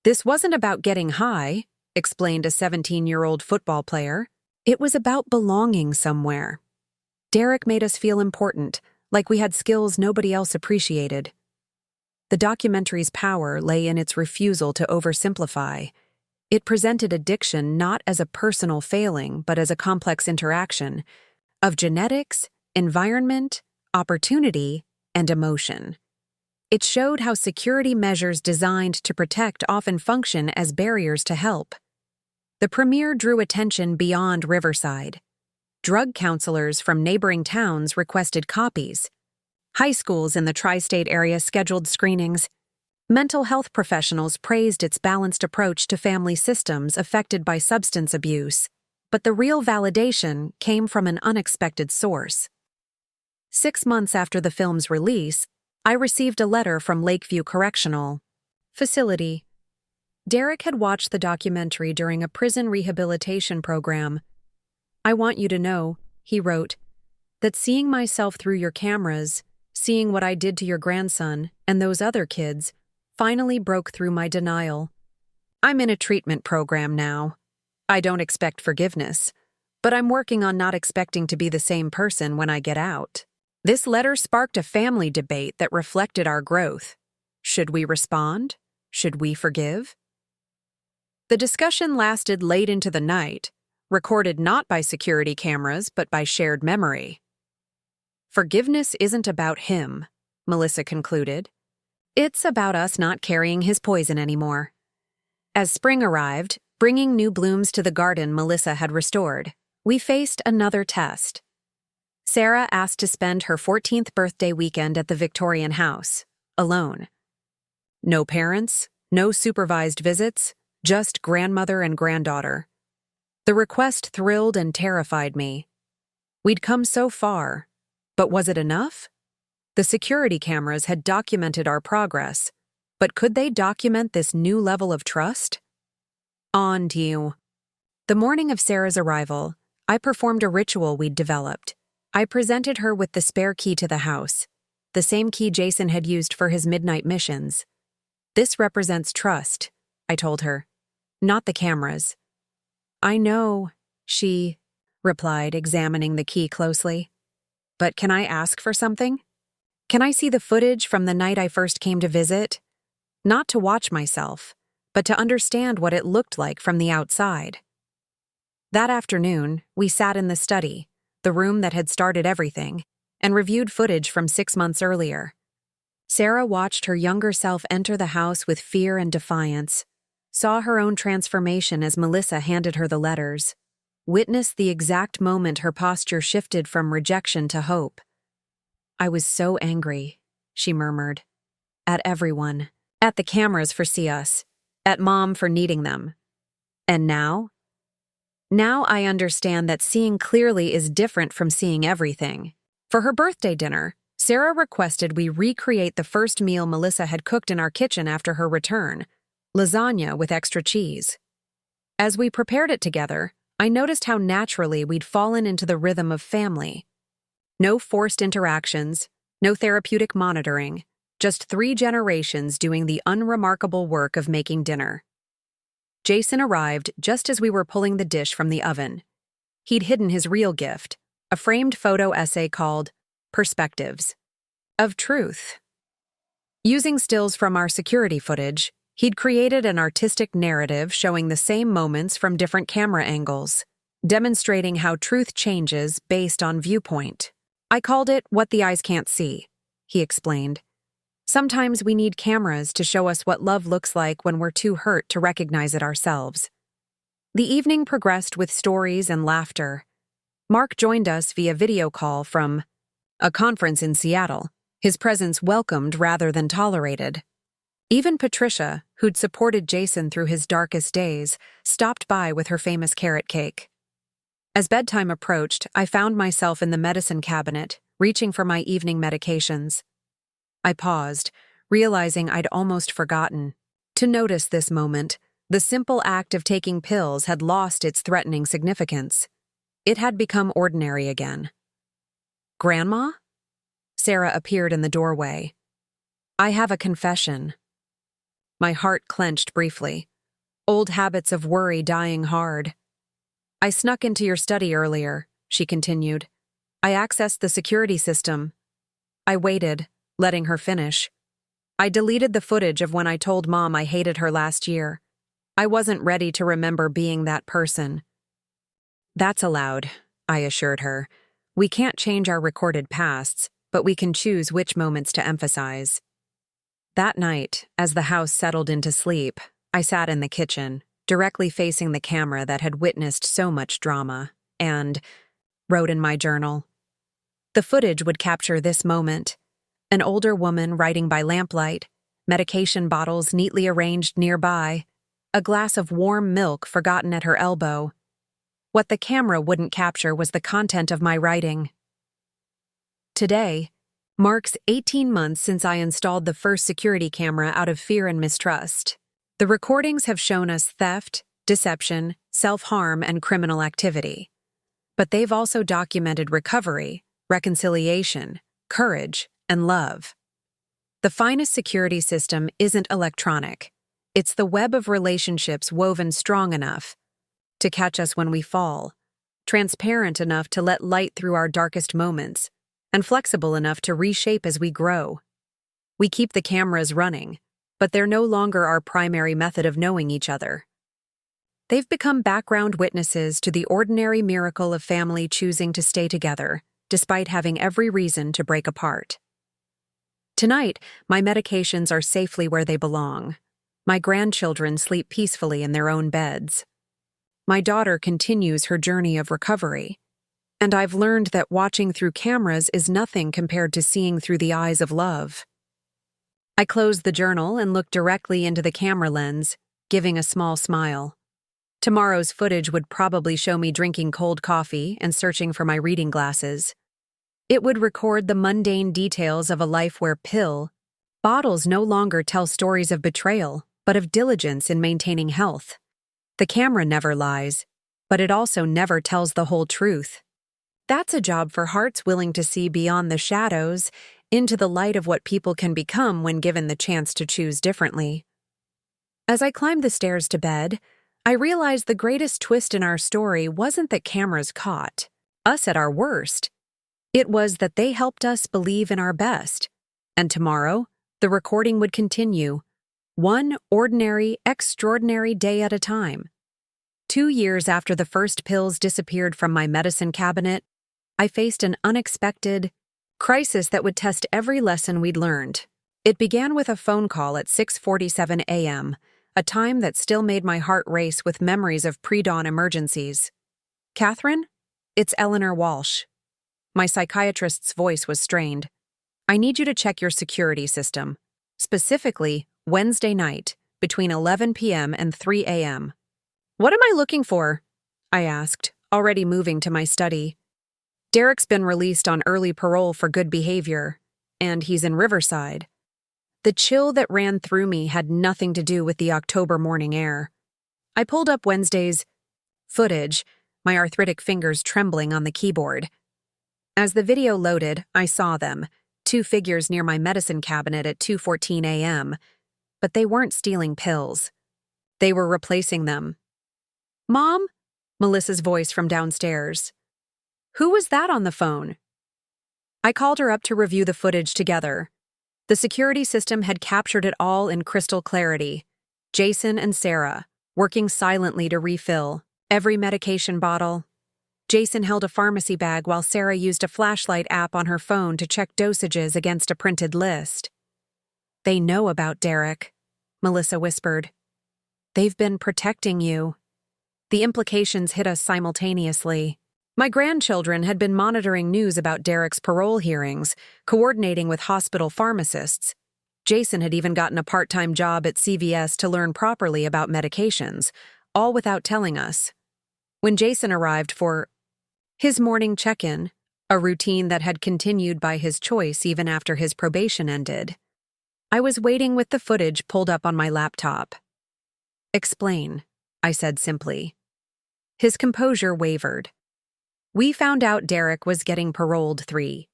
This wasn't about getting high, explained a 17-year-old football player. It was about belonging somewhere. Derek made us feel important, like we had skills nobody else appreciated. The documentary's power lay in its refusal to oversimplify. It presented addiction not as a personal failing, but as a complex interaction of genetics, environment, opportunity, and emotion. It showed how security measures designed to protect often function as barriers to help. The premiere drew attention beyond Riverside. Drug counselors from neighboring towns requested copies. High schools in the tri-state area scheduled screenings. Mental health professionals praised its balanced approach to family systems affected by substance abuse, but the real validation came from an unexpected source. 6 months after the film's release, I received a letter from Lakeview Correctional Facility. Derek had watched the documentary during a prison rehabilitation program. "I want you to know," he wrote, "that seeing myself through your cameras, seeing what I did to your grandson and those other kids, finally broke through my denial. I'm in a treatment program now. I don't expect forgiveness, but I'm working on not expecting to be the same person when I get out." This letter sparked a family debate that reflected our growth. Should we respond? Should we forgive? The discussion lasted late into the night, recorded not by security cameras but by shared memory. "Forgiveness isn't about him," Melissa concluded. "It's about us not carrying his poison anymore." As spring arrived, bringing new blooms to the garden Melissa had restored, we faced another test. Sarah asked to spend her 14th birthday weekend at the Victorian house, alone. No parents, no supervised visits, just grandmother and granddaughter. The request thrilled and terrified me. We'd come so far, but was it enough? The security cameras had documented our progress, but could they document this new level of trust? On to you. The morning of Sarah's arrival, I performed a ritual we'd developed. I presented her with the spare key to the house, the same key Jason had used for his midnight missions. "This represents trust," I told her, "not the cameras." "I know," she replied, examining the key closely. "But can I ask for something? Can I see the footage from the night I first came to visit? Not to watch myself, but to understand what it looked like from the outside." That afternoon, we sat in the study, the room that had started everything, and reviewed footage from 6 months earlier. Sarah watched her younger self enter the house with fear and defiance, saw her own transformation as Melissa handed her the letters, witnessed the exact moment her posture shifted from rejection to hope. "I was so angry," she murmured. "At everyone. At the cameras for seeing us. At Mom for needing them. And now? Now I understand that seeing clearly is different from seeing everything." For her birthday dinner, Sarah requested we recreate the first meal Melissa had cooked in our kitchen after her return, lasagna with extra cheese. As we prepared it together, I noticed how naturally we'd fallen into the rhythm of family. No forced interactions, no therapeutic monitoring, just 3 generations doing the unremarkable work of making dinner. Jason arrived just as we were pulling the dish from the oven. He'd hidden his real gift, a framed photo essay called Perspectives of Truth. Using stills from our security footage, he'd created an artistic narrative showing the same moments from different camera angles, demonstrating how truth changes based on viewpoint. "I called it What the Eyes Can't See," he explained. "Sometimes we need cameras to show us what love looks like when we're too hurt to recognize it ourselves." The evening progressed with stories and laughter. Mark joined us via video call from a conference in Seattle, his presence welcomed rather than tolerated. Even Patricia, who'd supported Jason through his darkest days, stopped by with her famous carrot cake. As bedtime approached, I found myself in the medicine cabinet, reaching for my evening medications. I paused, realizing I'd almost forgotten to notice this moment. The simple act of taking pills had lost its threatening significance. It had become ordinary again. "Grandma?" Sarah appeared in the doorway. "I have a confession." My heart clenched briefly, old habits of worry dying hard. "I snuck into your study earlier," she continued. "I accessed the security system." I waited, letting her finish. "I deleted the footage of when I told Mom I hated her last year. I wasn't ready to remember being that person." "That's allowed," I assured her. "We can't change our recorded pasts, but we can choose which moments to emphasize." That night, as the house settled into sleep, I sat in the kitchen, directly facing the camera that had witnessed so much drama, and wrote in my journal. The footage would capture this moment: an older woman writing by lamplight, medication bottles neatly arranged nearby, a glass of warm milk forgotten at her elbow. What the camera wouldn't capture was the content of my writing. Today marks 18 months since I installed the first security camera out of fear and mistrust. The recordings have shown us theft, deception, self-harm, and criminal activity. But they've also documented recovery, reconciliation, courage, and love. The finest security system isn't electronic. It's the web of relationships woven strong enough to catch us when we fall, transparent enough to let light through our darkest moments, and flexible enough to reshape as we grow. We keep the cameras running, but they're no longer our primary method of knowing each other. They've become background witnesses to the ordinary miracle of family choosing to stay together, despite having every reason to break apart. Tonight, my medications are safely where they belong. My grandchildren sleep peacefully in their own beds. My daughter continues her journey of recovery. And I've learned that watching through cameras is nothing compared to seeing through the eyes of love. I closed the journal and looked directly into the camera lens, giving a small smile. Tomorrow's footage would probably show me drinking cold coffee and searching for my reading glasses. It would record the mundane details of a life where bottles no longer tell stories of betrayal, but of diligence in maintaining health. The camera never lies, but it also never tells the whole truth. That's a job for hearts willing to see beyond the shadows, into the light of what people can become when given the chance to choose differently. As I climbed the stairs to bed, I realized the greatest twist in our story wasn't that cameras caught us at our worst. It was that they helped us believe in our best. And tomorrow, the recording would continue, one ordinary, extraordinary day at a time. 2 years after the first pills disappeared from my medicine cabinet, I faced an unexpected crisis that would test every lesson we'd learned. It began with a phone call at 6:47 a.m., a time that still made my heart race with memories of pre-dawn emergencies. "Catherine? It's Eleanor Walsh." My psychiatrist's voice was strained. "I need you to check your security system, specifically Wednesday night, between 11 p.m. and 3 a.m. "What am I looking for?" I asked, already moving to my study. "Derek's been released on early parole for good behavior, and he's in Riverside." The chill that ran through me had nothing to do with the October morning air. I pulled up Wednesday's footage, my arthritic fingers trembling on the keyboard. As the video loaded, I saw them, 2 figures near my medicine cabinet at 2:14 a.m., but they weren't stealing pills. They were replacing them. "Mom?" Melissa's voice from downstairs. "Who was that on the phone?" I called her up to review the footage together. The security system had captured it all in crystal clarity. Jason and Sarah, working silently to refill every medication bottle. Jason held a pharmacy bag while Sarah used a flashlight app on her phone to check dosages against a printed list. "They know about Derek," Melissa whispered. "They've been protecting you." The implications hit us simultaneously. My grandchildren had been monitoring news about Derek's parole hearings, coordinating with hospital pharmacists. Jason had even gotten a part-time job at CVS to learn properly about medications, all without telling us. When Jason arrived for his morning check-in, a routine that had continued by his choice even after his probation ended, I was waiting with the footage pulled up on my laptop. "Explain," I said simply. His composure wavered. "We found out Derek was getting paroled 3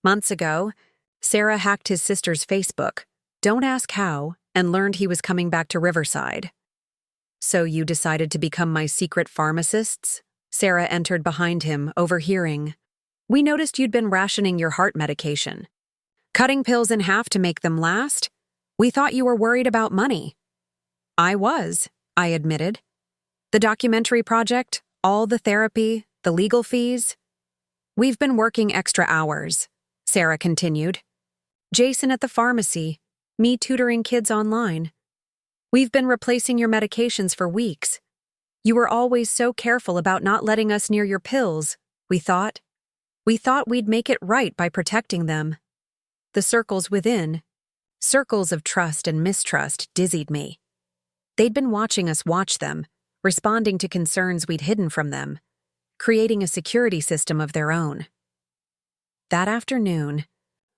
months ago. Sarah hacked his sister's Facebook, don't ask how, and learned he was coming back to Riverside." "So you decided to become my secret pharmacists?" Sarah entered behind him, overhearing. "We noticed you'd been rationing your heart medication. Cutting pills in half to make them last? We thought you were worried about money." "I was," I admitted. "The documentary project, all the therapy, the legal fees." "We've been working extra hours," Sarah continued. "Jason at the pharmacy, me tutoring kids online. We've been replacing your medications for weeks. You were always so careful about not letting us near your pills, we thought. We thought we'd make it right by protecting them." The circles within, circles of trust and mistrust, dizzied me. They'd been watching us watch them, responding to concerns we'd hidden from them, creating a security system of their own. That afternoon,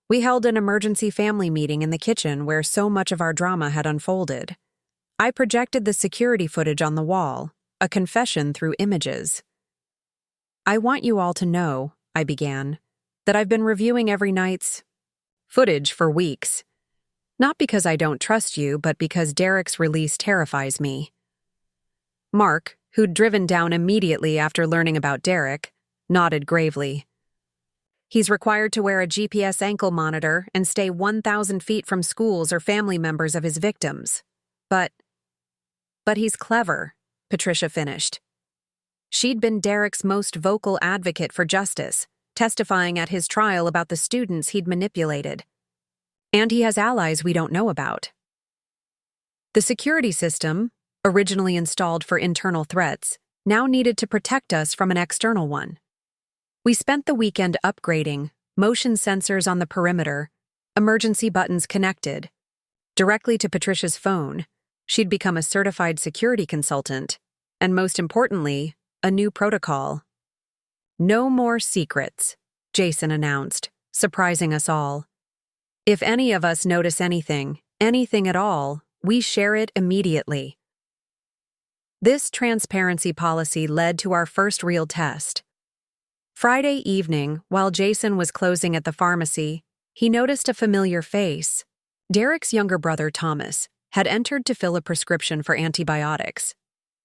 we held an emergency family meeting in the kitchen where so much of our drama had unfolded. I projected the security footage on the wall, a confession through images. I want you all to know, I began, that I've been reviewing every night's footage for weeks. Not because I don't trust you, but because Derek's release terrifies me. Mark, who'd driven down immediately after learning about Derek, nodded gravely. He's required to wear a GPS ankle monitor and stay 1,000 feet from schools or family members of his victims. But he's clever, Patricia finished. She'd been Derek's most vocal advocate for justice, testifying at his trial about the students he'd manipulated. And he has allies we don't know about. The security system, originally installed for internal threats, now needed to protect us from an external one. We spent the weekend upgrading, motion sensors on the perimeter, emergency buttons connected. Directly to Patricia's phone, she'd become a certified security consultant, and most importantly, a new protocol. No more secrets, Jason announced, surprising us all. If any of us notice anything at all, we share it immediately. This transparency policy led to our first real test. Friday evening, while Jason was closing at the pharmacy, he noticed a familiar face. Derek's younger brother, Thomas, had entered to fill a prescription for antibiotics.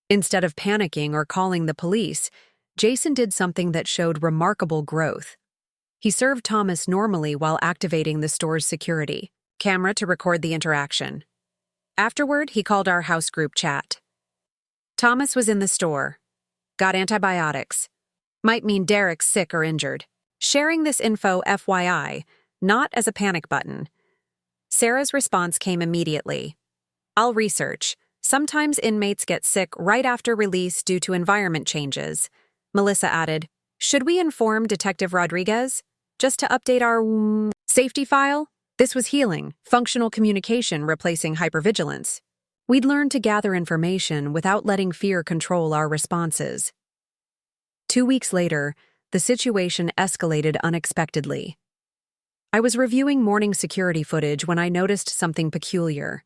Instead of panicking or calling the police, Jason did something that showed remarkable growth. He served Thomas normally while activating the store's security camera to record the interaction. Afterward, he called our house group chat. Thomas was in the store. Got antibiotics. Might mean Derek's sick or injured. Sharing this info FYI, not as a panic button. Sarah's response came immediately. I'll research. Sometimes inmates get sick right after release due to environment changes. Melissa added, should we inform Detective Rodriguez? Just to update our safety file? This was healing, functional communication replacing hypervigilance. We'd learned to gather information without letting fear control our responses. 2 weeks later, the situation escalated unexpectedly. I was reviewing morning security footage when I noticed something peculiar.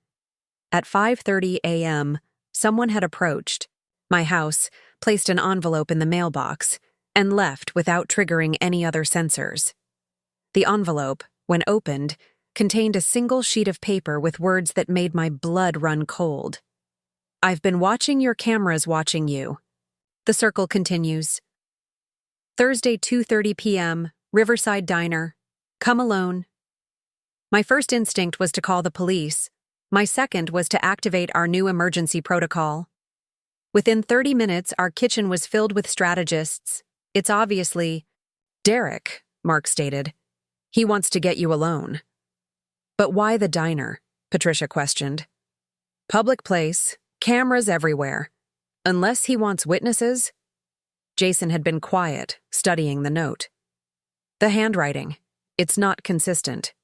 At 5:30 a.m., someone had approached my house, placed an envelope in the mailbox, and left without triggering any other sensors. The envelope, when opened, contained a single sheet of paper with words that made my blood run cold. I've been watching your cameras watching you. The circle continues. Thursday, 2:30 p.m., Riverside Diner. Come alone. My first instinct was to call the police. My second was to activate our new emergency protocol. Within 30 minutes, our kitchen was filled with strategists. It's obviously Derek, Mark stated. He wants to get you alone. But why the diner? Patricia questioned. Public place, cameras everywhere. Unless he wants witnesses? Jason had been quiet, studying the note. The handwriting. It's not consistent.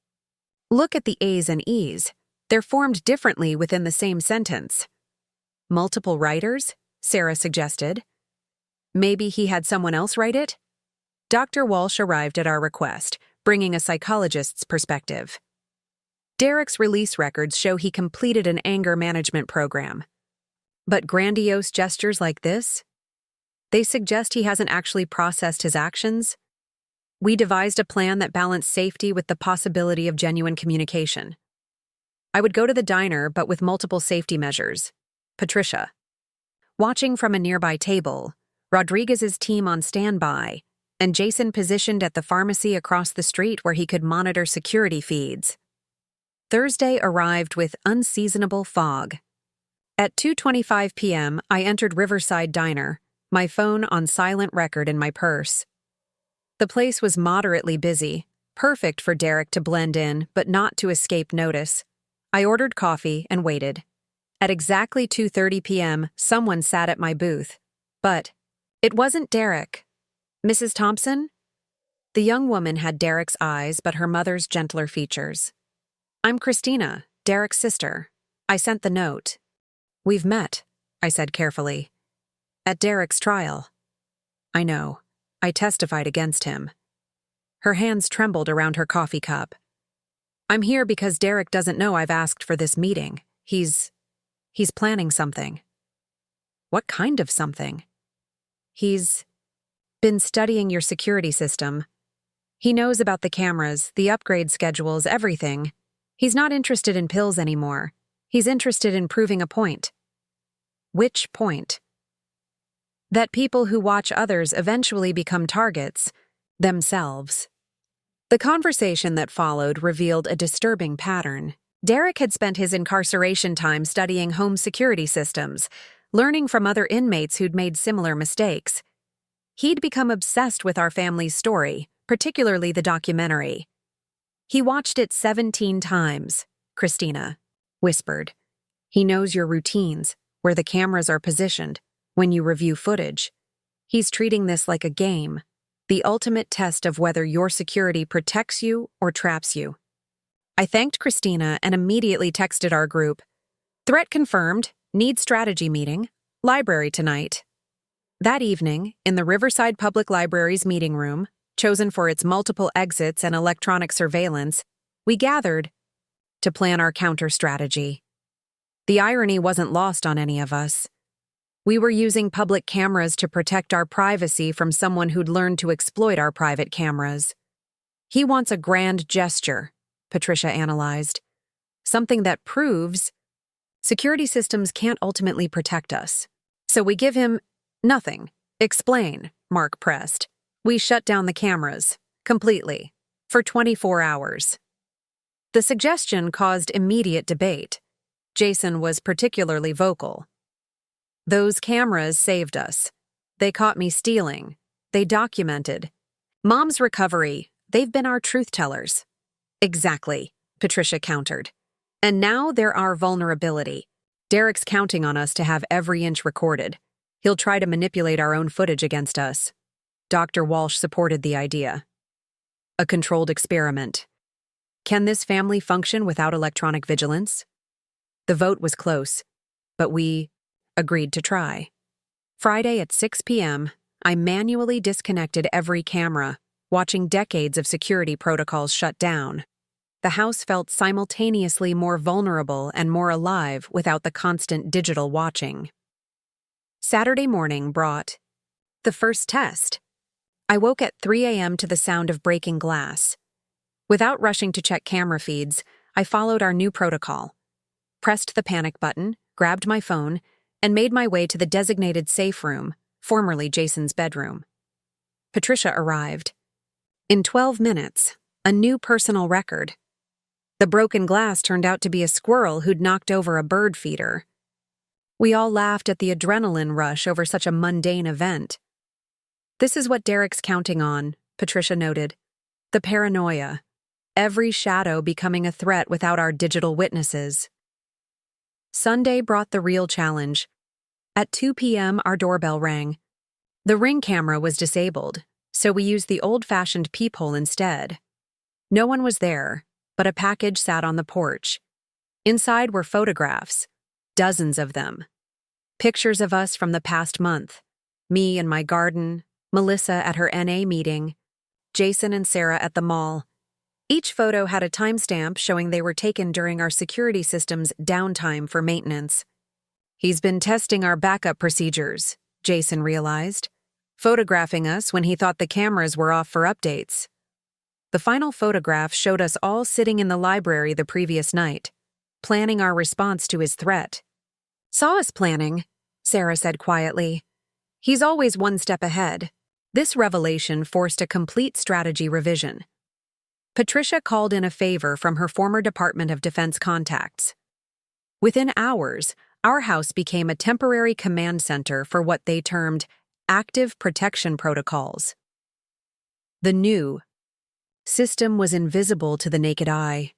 Look at the A's and E's. They're formed differently within the same sentence. Multiple writers? Sarah suggested. Maybe he had someone else write it? Dr. Walsh arrived at our request, bringing a psychologist's perspective. Derek's release records show he completed an anger management program. But grandiose gestures like this? They suggest he hasn't actually processed his actions. We devised a plan that balanced safety with the possibility of genuine communication. I would go to the diner, but with multiple safety measures. Patricia. Watching from a nearby table, Rodriguez's team on standby, and Jason positioned at the pharmacy across the street where he could monitor security feeds. Thursday arrived with unseasonable fog. At 2:25 p.m., I entered Riverside Diner, my phone on silent record in my purse. The place was moderately busy, perfect for Derek to blend in, but not to escape notice. I ordered coffee and waited. At exactly 2:30 p.m., someone sat at my booth. But it wasn't Derek. Mrs. Thompson? The young woman had Derek's eyes, but her mother's gentler features. I'm Christina, Derek's sister. I sent the note. We've met, I said carefully. At Derek's trial. I know. I testified against him. Her hands trembled around her coffee cup. I'm here because Derek doesn't know I've asked for this meeting. He's He's planning something. What kind of something? He's been studying your security system. He knows about the cameras, the upgrade schedules, everything. He's not interested in pills anymore. He's interested in proving a point. Which point? That people who watch others eventually become targets themselves. The conversation that followed revealed a disturbing pattern. Derek had spent his incarceration time studying home security systems, learning from other inmates who'd made similar mistakes. He'd become obsessed with our family's story, particularly the documentary. He watched it 17 times, Christina whispered. He knows your routines, where the cameras are positioned, when you review footage. He's treating this like a game, the ultimate test of whether your security protects you or traps you. I thanked Christina and immediately texted our group. Threat confirmed, need strategy meeting, library tonight. That evening, in the Riverside Public Library's meeting room, chosen for its multiple exits and electronic surveillance, we gathered to plan our counter-strategy. The irony wasn't lost on any of us. We were using public cameras to protect our privacy from someone who'd learned to exploit our private cameras. He wants a grand gesture, Patricia analyzed. Something that proves security systems can't ultimately protect us. So we give him nothing. Explain, Mark pressed. We shut down the cameras, completely, for 24 hours. The suggestion caused immediate debate. Jason was particularly vocal. Those cameras saved us. They caught me stealing. They documented. Mom's recovery, they've been our truth tellers. Exactly, Patricia countered. And now they're our vulnerability. Derek's counting on us to have every inch recorded. He'll try to manipulate our own footage against us. Dr. Walsh supported the idea. A controlled experiment. Can this family function without electronic vigilance? The vote was close, but we agreed to try. Friday at 6 p.m., I manually disconnected every camera, watching decades of security protocols shut down. The house felt simultaneously more vulnerable and more alive without the constant digital watching. Saturday morning brought the first test. I woke at 3 a.m. to the sound of breaking glass. Without rushing to check camera feeds, I followed our new protocol, pressed the panic button, grabbed my phone, and made my way to the designated safe room, formerly Jason's bedroom. Patricia arrived. In 12 minutes, a new personal record. The broken glass turned out to be a squirrel who'd knocked over a bird feeder. We all laughed at the adrenaline rush over such a mundane event. This is what Derek's counting on, Patricia noted. The paranoia. Every shadow becoming a threat without our digital witnesses. Sunday brought the real challenge. At 2 p.m., our doorbell rang. The Ring camera was disabled, so we used the old-fashioned peephole instead. No one was there, but a package sat on the porch. Inside were photographs, dozens of them. Pictures of us from the past month. Me in my garden, Melissa at her NA meeting, Jason and Sarah at the mall. Each photo had a timestamp showing they were taken during our security system's downtime for maintenance. He's been testing our backup procedures, Jason realized, photographing us when he thought the cameras were off for updates. The final photograph showed us all sitting in the library the previous night, planning our response to his threat. Saw us planning, Sarah said quietly. He's always one step ahead. This revelation forced a complete strategy revision. Patricia called in a favor from her former Department of Defense contacts. Within hours, our house became a temporary command center for what they termed active protection protocols. The new system was invisible to the naked eye.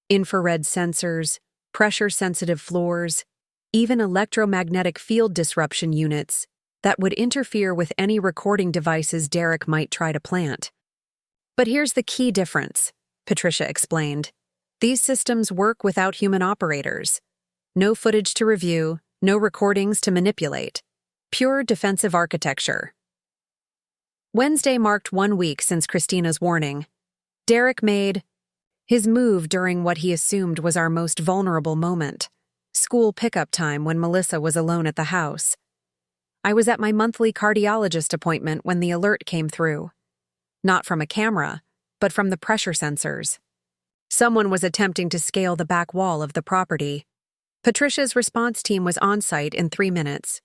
Infrared sensors, pressure-sensitive floors, even electromagnetic field disruption units that would interfere with any recording devices Derek might try to plant. But here's the key difference, Patricia explained. These systems work without human operators. No footage to review, no recordings to manipulate. Pure defensive architecture. Wednesday marked 1 week since Christina's warning. Derek made his move during what he assumed was our most vulnerable moment. school pickup time when Melissa was alone at the house. I was at my monthly cardiologist appointment when the alert came through. Not from a camera, but from the pressure sensors. Someone was attempting to scale the back wall of the property. Patricia's response team was on site in 3 minutes.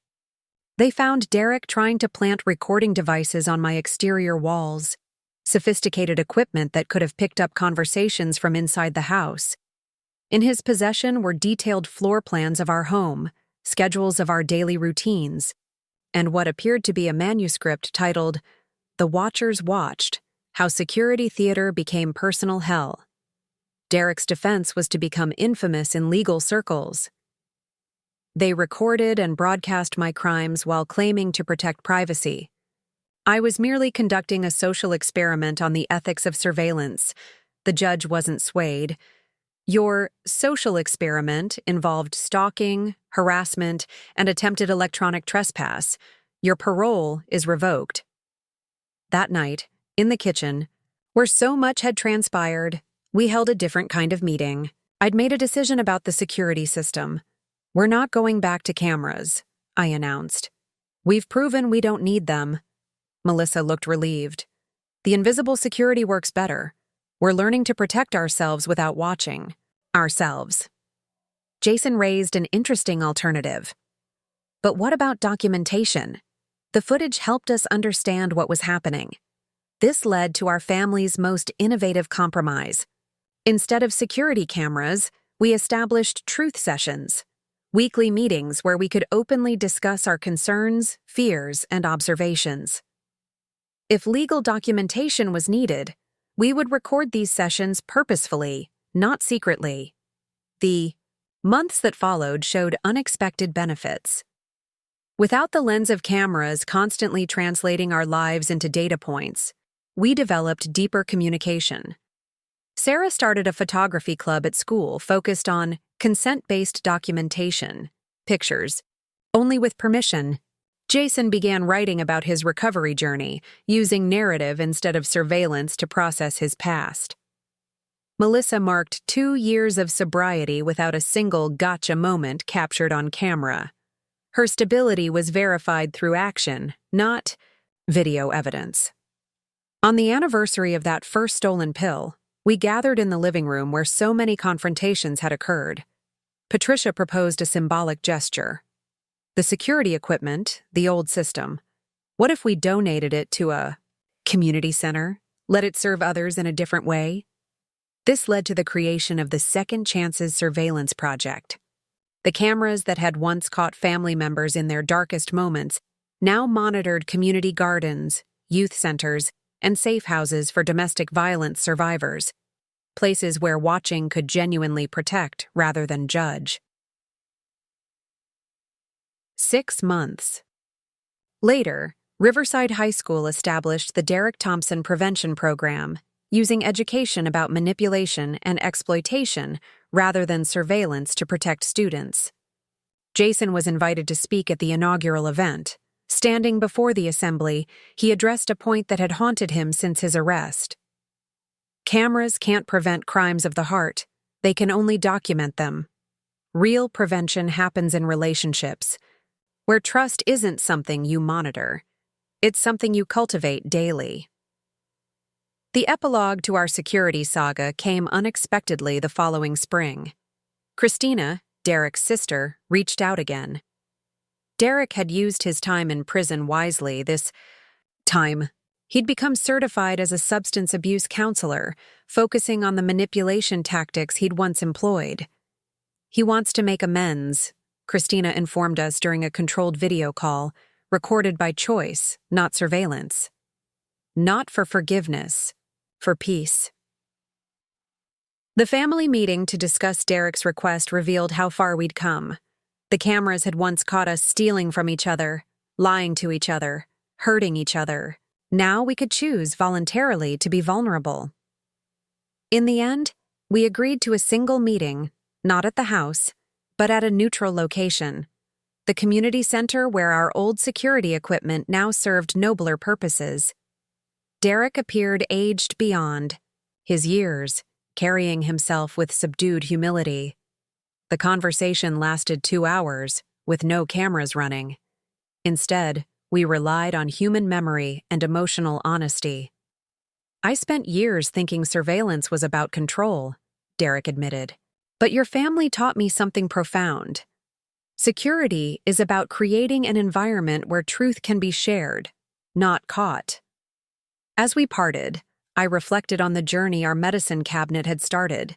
They found Derek trying to plant recording devices on my exterior walls, sophisticated equipment that could have picked up conversations from inside the house. In his possession were detailed floor plans of our home, schedules of our daily routines, and what appeared to be a manuscript titled, "The Watchers Watched: How Security Theater Became Personal Hell." Derek's defense was to become infamous in legal circles. They recorded and broadcast my crimes while claiming to protect privacy. I was merely conducting a social experiment on the ethics of surveillance. The judge wasn't swayed. Your social experiment involved stalking, harassment, and attempted electronic trespass. Your parole is revoked. That night, in the kitchen, where so much had transpired, we held a different kind of meeting. I'd made a decision about the security system. "We're not going back to cameras," I announced. "We've proven we don't need them." Melissa looked relieved. "The invisible security works better. We're learning to protect ourselves without watching ourselves." Jason raised an interesting alternative. "But what about documentation? The footage helped us understand what was happening. This led to our family's most innovative compromise. Instead of security cameras, we established truth sessions, weekly meetings where we could openly discuss our concerns, fears, and observations. If legal documentation was needed, we would record these sessions purposefully, not secretly." The months that followed showed unexpected benefits. Without the lens of cameras constantly translating our lives into data points, we developed deeper communication. Sarah started a photography club at school focused on consent-based documentation, pictures, only with permission. Jason began writing about his recovery journey, using narrative instead of surveillance to process his past. Melissa marked 2 years of sobriety without a single gotcha moment captured on camera. Her stability was verified through action, not video evidence. On the anniversary of that first stolen pill, we gathered in the living room where so many confrontations had occurred. Patricia proposed a symbolic gesture. The security equipment, the old system. What if we donated it to a community center, let it serve others in a different way? This led to the creation of the Second Chances Surveillance Project. The cameras that had once caught family members in their darkest moments now monitored community gardens, youth centers, and safe houses for domestic violence survivors, places where watching could genuinely protect rather than judge. 6 months. Later, Riverside High School established the Derek Thompson Prevention Program, using education about manipulation and exploitation rather than surveillance to protect students. Jason was invited to speak at the inaugural event. Standing before the assembly, he addressed a point that had haunted him since his arrest. Cameras can't prevent crimes of the heart. They can only document them. Real prevention happens in relationships, where trust isn't something you monitor. It's something you cultivate daily. The epilogue to our security saga came unexpectedly the following spring. Christina, Derek's sister, reached out again. Derek had used his time in prison wisely this time. He'd become certified as a substance abuse counselor, focusing on the manipulation tactics he'd once employed. He wants to make amends, Christina informed us during a controlled video call, recorded by choice, not surveillance. Not for forgiveness, for peace. The family meeting to discuss Derek's request revealed how far we'd come. The cameras had once caught us stealing from each other, lying to each other, hurting each other. Now we could choose voluntarily to be vulnerable. In the end, we agreed to a single meeting, not at the house, but at a neutral location, the community center where our old security equipment now served nobler purposes. Derek appeared aged beyond his years, carrying himself with subdued humility. The conversation lasted 2 hours, with no cameras running. Instead, we relied on human memory and emotional honesty. I spent years thinking surveillance was about control, Derek admitted. But your family taught me something profound. Security is about creating an environment where truth can be shared, not caught. As we parted, I reflected on the journey our medicine cabinet had started.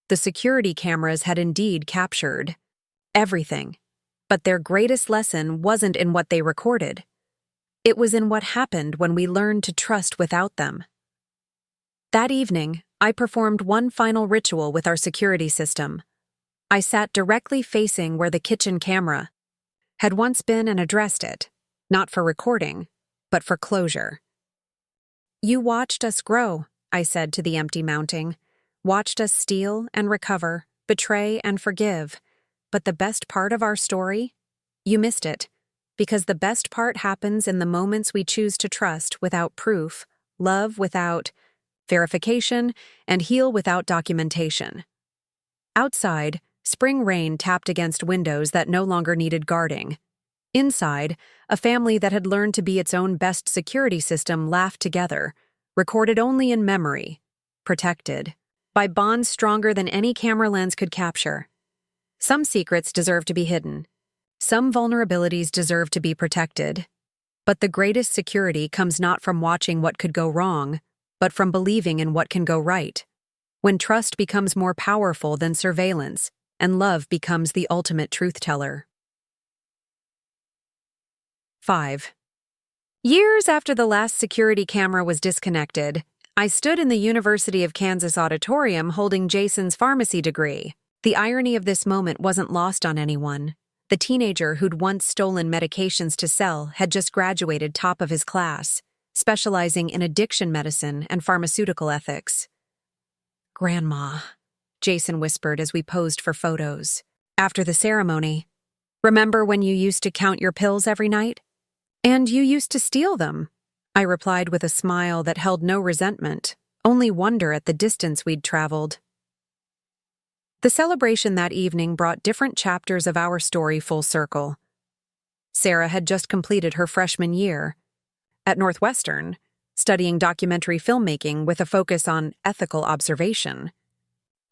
The security cameras had indeed captured everything, but their greatest lesson wasn't in what they recorded. It was in what happened when we learned to trust without them. That evening, I performed one final ritual with our security system. I sat directly facing where the kitchen camera had once been and addressed it, not for recording, but for closure. You watched us grow, I said to the empty mounting. Watched us steal and recover, betray and forgive. But the best part of our story? You missed it. Because the best part happens in the moments we choose to trust without proof, love without verification, and heal without documentation. Outside, spring rain tapped against windows that no longer needed guarding. Inside, a family that had learned to be its own best security system laughed together, recorded only in memory, protected by bonds stronger than any camera lens could capture. Some secrets deserve to be hidden. Some vulnerabilities deserve to be protected. But the greatest security comes not from watching what could go wrong, but from believing in what can go right. When trust becomes more powerful than surveillance, and love becomes the ultimate truth-teller. 5. Years after the last security camera was disconnected, I stood in the University of Kansas auditorium holding Jason's pharmacy degree. The irony of this moment wasn't lost on anyone. The teenager who'd once stolen medications to sell had just graduated top of his class, specializing in addiction medicine and pharmaceutical ethics. "Grandma," Jason whispered as we posed for photos. After the ceremony, "Remember when you used to count your pills every night? And you used to steal them," I replied with a smile that held no resentment, only wonder at the distance we'd traveled. The celebration that evening brought different chapters of our story full circle. Sarah had just completed her freshman year at Northwestern, studying documentary filmmaking with a focus on ethical observation.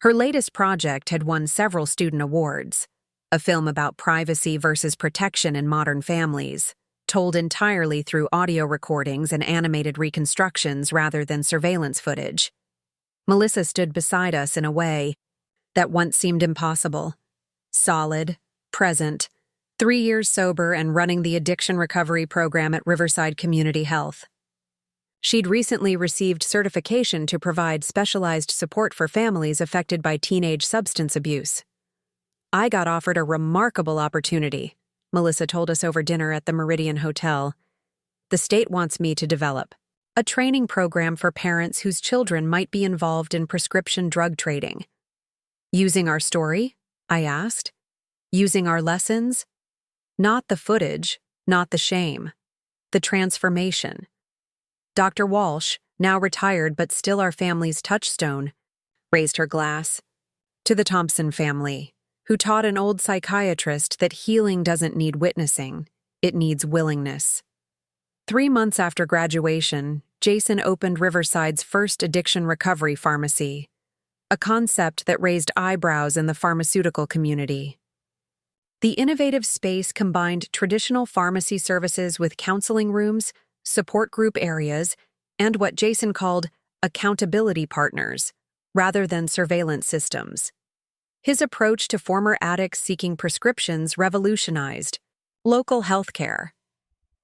Her latest project had won several student awards, a film about privacy versus protection in modern families, told entirely through audio recordings and animated reconstructions rather than surveillance footage. Melissa stood beside us in a way that once seemed impossible. Solid, present, 3 years sober and running the addiction recovery program at Riverside Community Health. She'd recently received certification to provide specialized support for families affected by teenage substance abuse. I got offered a remarkable opportunity, Melissa told us over dinner at the Meridian Hotel. The state wants me to develop a training program for parents whose children might be involved in prescription drug trading. Using our story? I asked. Using our lessons? Not the footage, not the shame. The transformation. Dr. Walsh, now retired but still our family's touchstone, raised her glass. To the Thompson family, who taught an old psychiatrist that healing doesn't need witnessing, it needs willingness. 3 months after graduation, Jason opened Riverside's first addiction recovery pharmacy, a concept that raised eyebrows in the pharmaceutical community. The innovative space combined traditional pharmacy services with counseling rooms, support group areas, and what Jason called accountability partners, rather than surveillance systems. His approach to former addicts seeking prescriptions revolutionized local healthcare.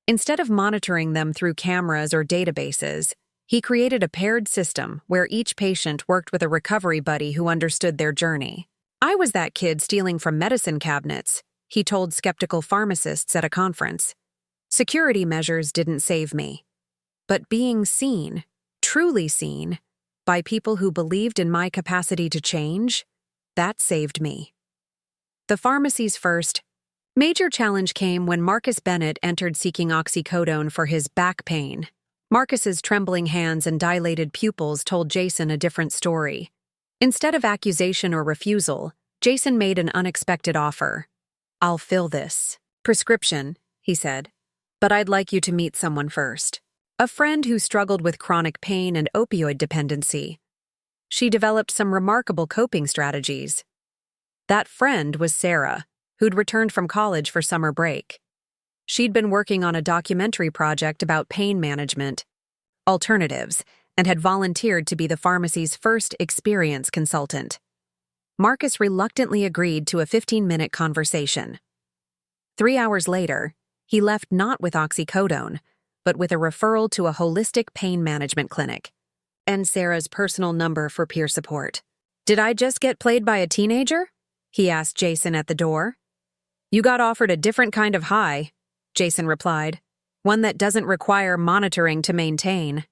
Instead of monitoring them through cameras or databases, he created a paired system where each patient worked with a recovery buddy who understood their journey. "I was that kid stealing from medicine cabinets," he told skeptical pharmacists at a conference. "Security measures didn't save me. But being seen, truly seen, by people who believed in my capacity to change, that saved me." The pharmacy's first major challenge came when Marcus Bennett entered seeking oxycodone for his back pain. Marcus's trembling hands and dilated pupils told Jason a different story. Instead of accusation or refusal, Jason made an unexpected offer. "I'll fill this prescription," he said, "but I'd like you to meet someone first. A friend who struggled with chronic pain and opioid dependency. She developed some remarkable coping strategies." That friend was Sarah, who'd returned from college for summer break. She'd been working on a documentary project about pain management alternatives and had volunteered to be the pharmacy's first experience consultant. Marcus reluctantly agreed to a 15-minute conversation. 3 hours later, he left not with oxycodone, but with a referral to a holistic pain management clinic and Sarah's personal number for peer support. "Did I just get played by a teenager?" he asked Jason at the door. "You got offered a different kind of high," Jason replied, "one that doesn't require monitoring to maintain."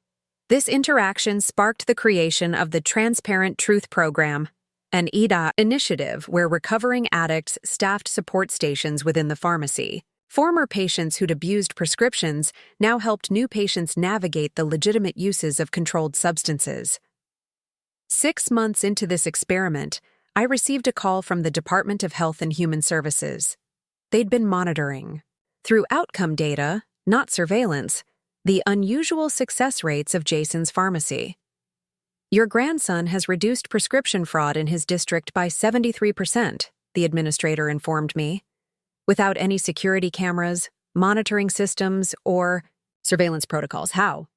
This interaction sparked the creation of the Transparent Truth Program, an EDA initiative where recovering addicts staffed support stations within the pharmacy. Former patients who'd abused prescriptions now helped new patients navigate the legitimate uses of controlled substances. 6 months into this experiment, I received a call from the Department of Health and Human Services. They'd been monitoring, through outcome data, not surveillance, the unusual success rates of Jason's pharmacy. "Your grandson has reduced prescription fraud in his district by 73%, the administrator informed me. Without any security cameras, monitoring systems, or surveillance protocols. How?"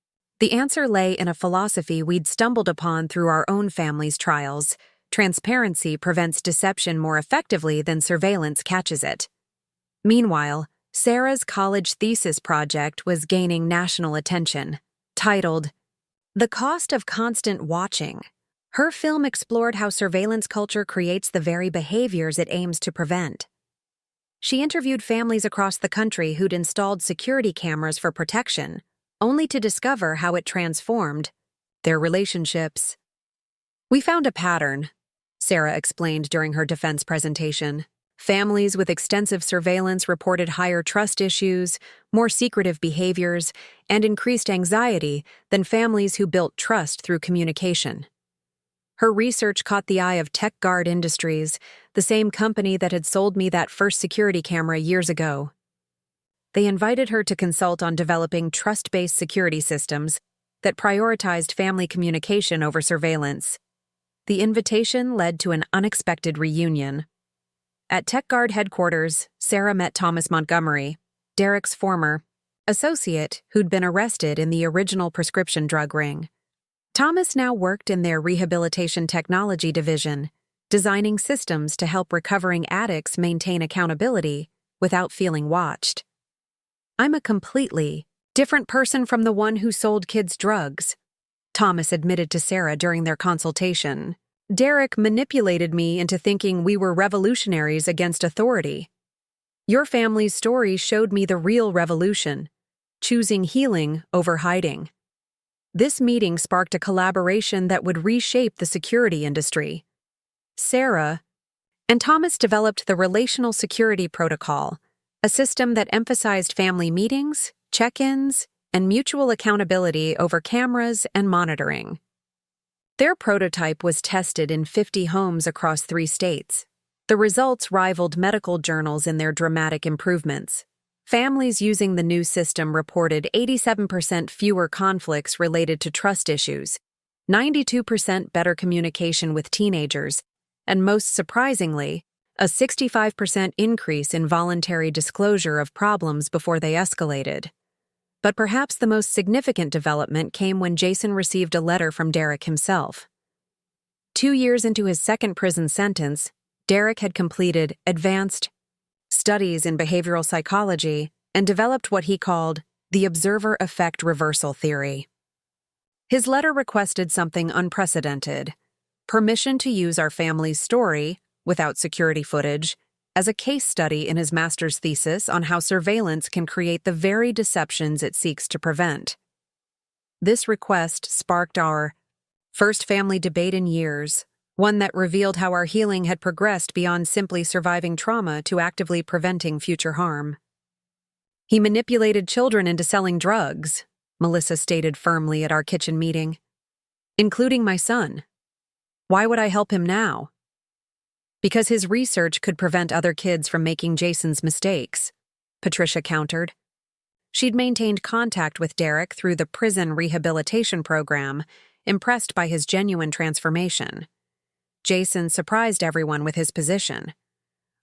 The answer lay in a philosophy we'd stumbled upon through our own family's trials. Transparency prevents deception more effectively than surveillance catches it. Meanwhile, Sarah's college thesis project was gaining national attention. Titled, "The Cost of Constant Watching," her film explored how surveillance culture creates the very behaviors it aims to prevent. She interviewed families across the country who'd installed security cameras for protection, only to discover how it transformed their relationships. "We found a pattern," Sarah explained during her defense presentation. "Families with extensive surveillance reported higher trust issues, more secretive behaviors, and increased anxiety than families who built trust through communication." Her research caught the eye of TechGuard Industries, the same company that had sold me that first security camera years ago. They invited her to consult on developing trust-based security systems that prioritized family communication over surveillance. The invitation led to an unexpected reunion. At TechGuard headquarters, Sarah met Thomas Montgomery, Derek's former associate who'd been arrested in the original prescription drug ring. Thomas now worked in their rehabilitation technology division, designing systems to help recovering addicts maintain accountability without feeling watched. "I'm a completely different person from the one who sold kids drugs," Thomas admitted to Sarah during their consultation. "Derek manipulated me into thinking we were revolutionaries against authority. Your family's story showed me the real revolution, choosing healing over hiding." This meeting sparked a collaboration that would reshape the security industry. Sarah and Thomas developed the Relational Security Protocol, a system that emphasized family meetings, check-ins, and mutual accountability over cameras and monitoring. Their prototype was tested in 50 homes across 3 states. The results rivaled medical journals in their dramatic improvements. Families using the new system reported 87% fewer conflicts related to trust issues, 92% better communication with teenagers, and most surprisingly, a 65% increase in voluntary disclosure of problems before they escalated. But perhaps the most significant development came when Jason received a letter from Derek himself. 2 years into his second prison sentence, Derek had completed advanced studies in behavioral psychology and developed what he called the observer effect reversal theory. His letter requested something unprecedented: permission to use our family's story, without security footage, as a case study in his master's thesis on how surveillance can create the very deceptions it seeks to prevent. This request sparked our first family debate in years, one that revealed how our healing had progressed beyond simply surviving trauma to actively preventing future harm. "He manipulated children into selling drugs," Melissa stated firmly at our kitchen meeting, "including my son. Why would I help him now?" Because his research could prevent other kids from making Jason's mistakes, Patricia countered. She'd maintained contact with Derek through the prison rehabilitation program, impressed by his genuine transformation. Jason surprised everyone with his position.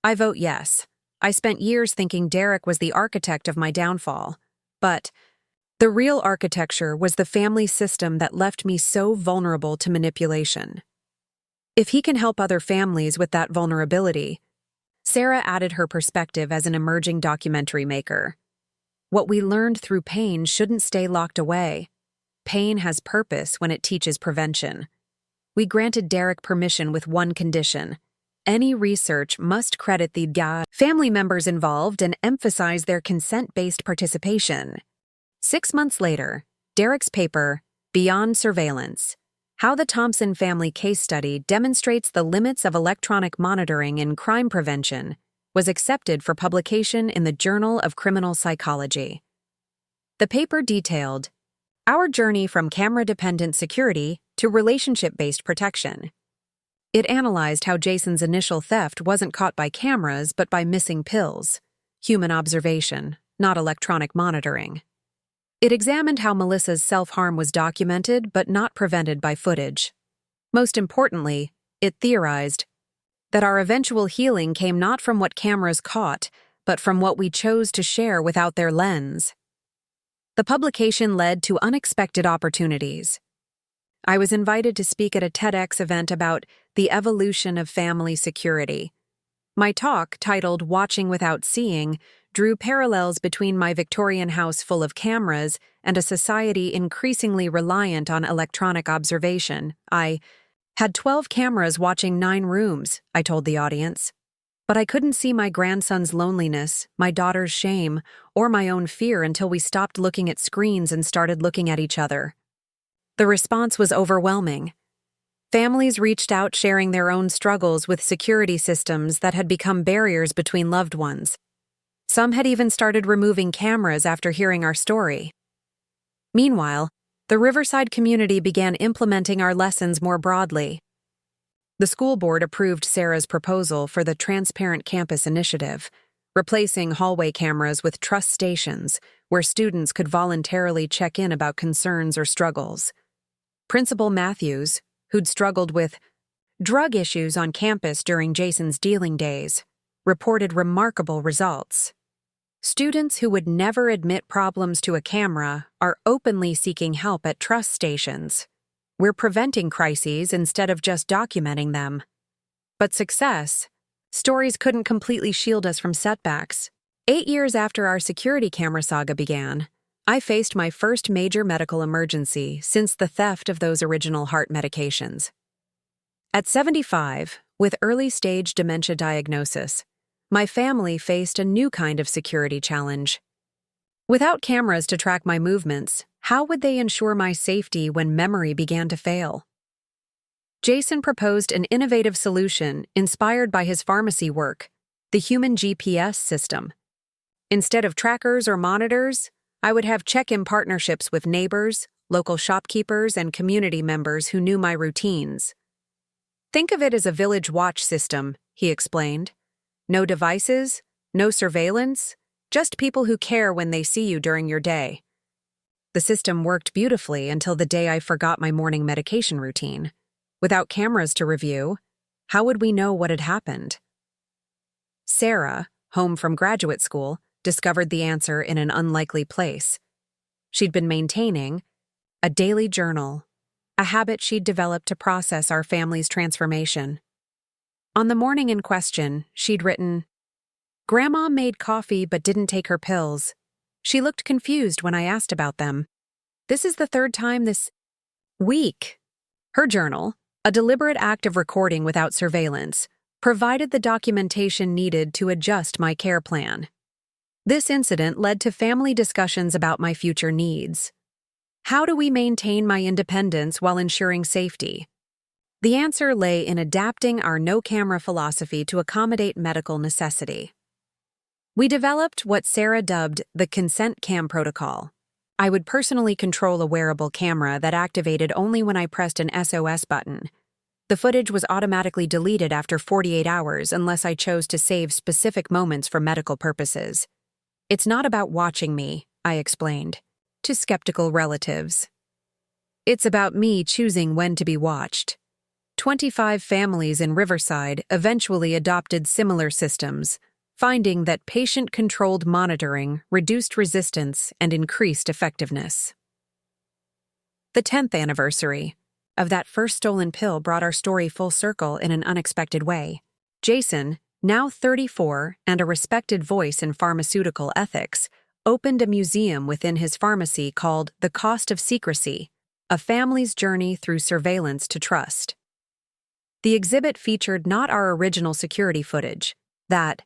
I vote yes. I spent years thinking Derek was the architect of my downfall. But the real architecture was the family system that left me so vulnerable to manipulation. If he can help other families with that vulnerability, Sarah added her perspective as an emerging documentary maker. What we learned through pain shouldn't stay locked away. Pain has purpose when it teaches prevention. We granted Derek permission with one condition. Any research must credit the family members involved and emphasize their consent-based participation. 6 months later, Derek's paper, Beyond Surveillance: How the Thompson Family Case Study Demonstrates the Limits of Electronic Monitoring in Crime Prevention, was accepted for publication in the Journal of Criminal Psychology. The paper detailed our journey from camera-dependent security to relationship-based protection. It analyzed how Jason's initial theft wasn't caught by cameras but by missing pills, human observation, not electronic monitoring. It examined how Melissa's self-harm was documented but not prevented by footage. Most importantly, it theorized that our eventual healing came not from what cameras caught, but from what we chose to share without their lens. The publication led to unexpected opportunities. I was invited to speak at a TEDx event about the evolution of family security. My talk, titled Watching Without Seeing, drew parallels between my Victorian house full of cameras and a society increasingly reliant on electronic observation. I had 12 cameras watching 9 rooms, I told the audience. But I couldn't see my grandson's loneliness, my daughter's shame, or my own fear until we stopped looking at screens and started looking at each other. The response was overwhelming. Families reached out sharing their own struggles with security systems that had become barriers between loved ones. Some had even started removing cameras after hearing our story. Meanwhile, the Riverside community began implementing our lessons more broadly. The school board approved Sarah's proposal for the Transparent Campus Initiative, replacing hallway cameras with trust stations where students could voluntarily check in about concerns or struggles. Principal Matthews, who'd struggled with drug issues on campus during Jason's dealing days, reported remarkable results. Students who would never admit problems to a camera are openly seeking help at trust stations. We're preventing crises instead of just documenting them. But stories couldn't completely shield us from setbacks. 8 years after our security camera saga began, I faced my first major medical emergency since the theft of those original heart medications. At 75, with early-stage dementia diagnosis, my family faced a new kind of security challenge. Without cameras to track my movements, how would they ensure my safety when memory began to fail? Jason proposed an innovative solution inspired by his pharmacy work, the human GPS system. Instead of trackers or monitors, I would have check-in partnerships with neighbors, local shopkeepers, and community members who knew my routines. Think of it as a village watch system, he explained. No devices, no surveillance, just people who care when they see you during your day. The system worked beautifully until the day I forgot my morning medication routine. Without cameras to review, how would we know what had happened? Sarah, home from graduate school, discovered the answer in an unlikely place. She'd been maintaining a daily journal, a habit she'd developed to process our family's transformation. On the morning in question, she'd written, "Grandma made coffee but didn't take her pills. She looked confused when I asked about them. This is the 3rd time this week." Her journal, a deliberate act of recording without surveillance, provided the documentation needed to adjust my care plan. This incident led to family discussions about my future needs. How do we maintain my independence while ensuring safety? The answer lay in adapting our no-camera philosophy to accommodate medical necessity. We developed what Sarah dubbed the consent cam protocol. I would personally control a wearable camera that activated only when I pressed an SOS button. The footage was automatically deleted after 48 hours unless I chose to save specific moments for medical purposes. It's not about watching me, I explained, to skeptical relatives. It's about me choosing when to be watched. 25 families in Riverside eventually adopted similar systems, finding that patient-controlled monitoring reduced resistance and increased effectiveness. The 10th anniversary of that first stolen pill brought our story full circle in an unexpected way. Jason, now 34 and a respected voice in pharmaceutical ethics, opened a museum within his pharmacy called The Cost of Secrecy, a family's journey through surveillance to trust. The exhibit featured not our original security footage, that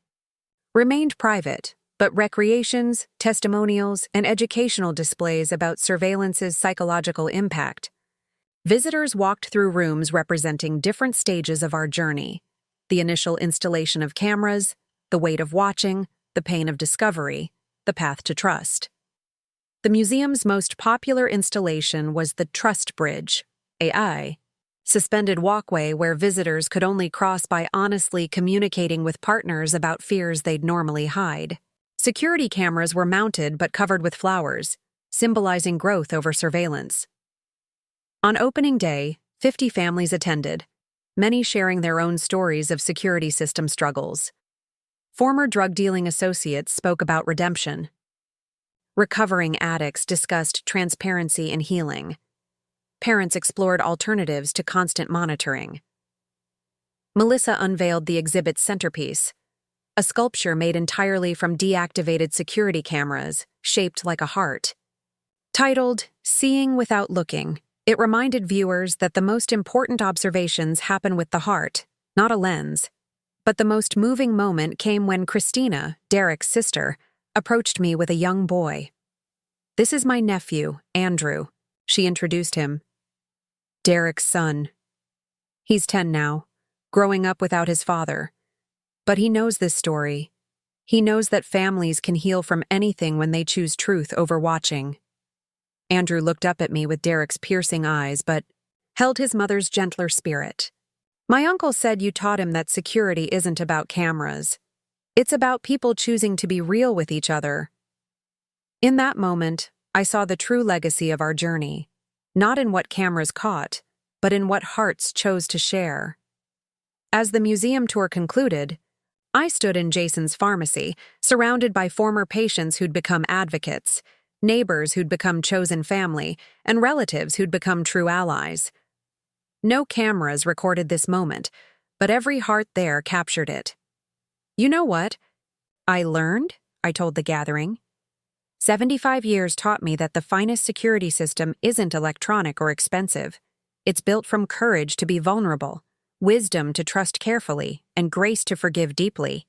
remained private, but recreations, testimonials, and educational displays about surveillance's psychological impact. Visitors walked through rooms representing different stages of our journey: the initial installation of cameras, the weight of watching, the pain of discovery, the path to trust. The museum's most popular installation was the Trust Bridge, AI, suspended walkway where visitors could only cross by honestly communicating with partners about fears they'd normally hide. Security cameras were mounted but covered with flowers, symbolizing growth over surveillance. On opening day, 50 families attended, many sharing their own stories of security system struggles. Former drug-dealing associates spoke about redemption. Recovering addicts discussed transparency and healing. Parents explored alternatives to constant monitoring. Melissa unveiled the exhibit's centerpiece, a sculpture made entirely from deactivated security cameras, shaped like a heart. Titled "Seeing Without Looking," it reminded viewers that the most important observations happen with the heart, not a lens. But the most moving moment came when Christina, Derek's sister, approached me with a young boy. "This is my nephew, Andrew," she introduced him. "Derek's son. He's 10 now, growing up without his father. But he knows this story. He knows that families can heal from anything when they choose truth over watching." Andrew looked up at me with Derek's piercing eyes, but held his mother's gentler spirit. "My uncle said you taught him that security isn't about cameras. It's about people choosing to be real with each other." In that moment, I saw the true legacy of our journey, not in what cameras caught, but in what hearts chose to share. As the museum tour concluded, I stood in Jason's pharmacy, surrounded by former patients who'd become advocates, neighbors who'd become chosen family, and relatives who'd become true allies. No cameras recorded this moment, but every heart there captured it. "You know what I learned?" I told the gathering. 75 years taught me that the finest security system isn't electronic or expensive. It's built from courage to be vulnerable, wisdom to trust carefully, and grace to forgive deeply."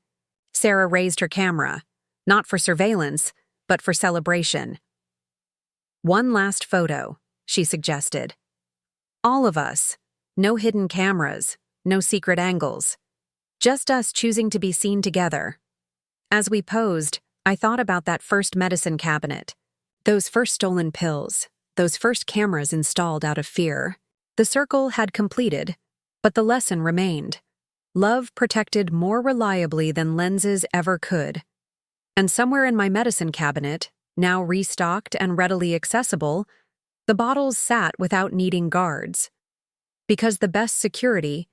Sarah raised her camera, not for surveillance, but for celebration. "One last photo," she suggested. All of us. No hidden cameras, no secret angles. Just us choosing to be seen together. As we posed, I thought about that first medicine cabinet, those first stolen pills, those first cameras installed out of fear. The circle had completed, but the lesson remained. Love protected more reliably than lenses ever could. And somewhere in my medicine cabinet, now restocked and readily accessible, the bottles sat without needing guards. Because the best security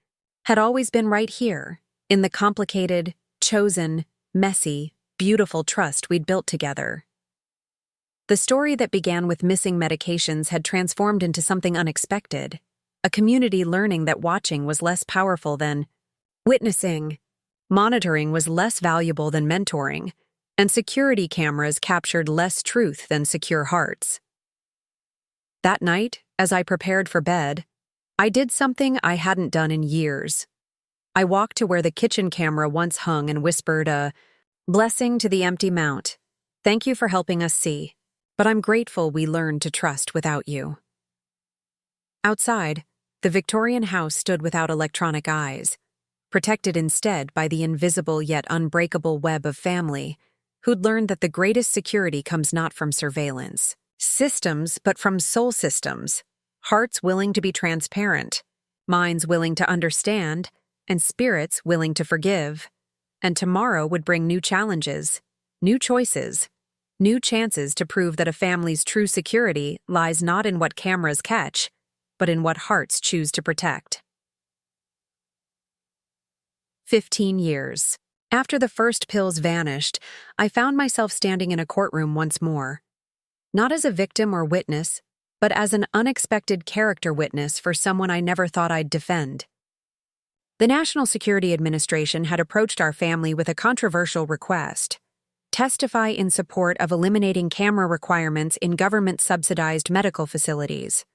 had always been right here, in the complicated, chosen, messy, beautiful trust we'd built together. The story that began with missing medications had transformed into something unexpected, a community learning that watching was less powerful than witnessing, monitoring was less valuable than mentoring, and security cameras captured less truth than secure hearts. That night, as I prepared for bed, I did something I hadn't done in years. I walked to where the kitchen camera once hung and whispered a blessing to the empty mount. "Thank you for helping us see, but I'm grateful we learned to trust without you." Outside, the Victorian house stood without electronic eyes, protected instead by the invisible yet unbreakable web of family, who'd learned that the greatest security comes not from surveillance systems, but from soul systems, hearts willing to be transparent, minds willing to understand, and spirits willing to forgive. And tomorrow would bring new challenges, new choices, new chances to prove that a family's true security lies not in what cameras catch, but in what hearts choose to protect. 15 years. After the first pills vanished, I found myself standing in a courtroom once more. Not as a victim or witness, but as an unexpected character witness for someone I never thought I'd defend. The National Security Administration had approached our family with a controversial request: testify in support of eliminating camera requirements in government-subsidized medical facilities.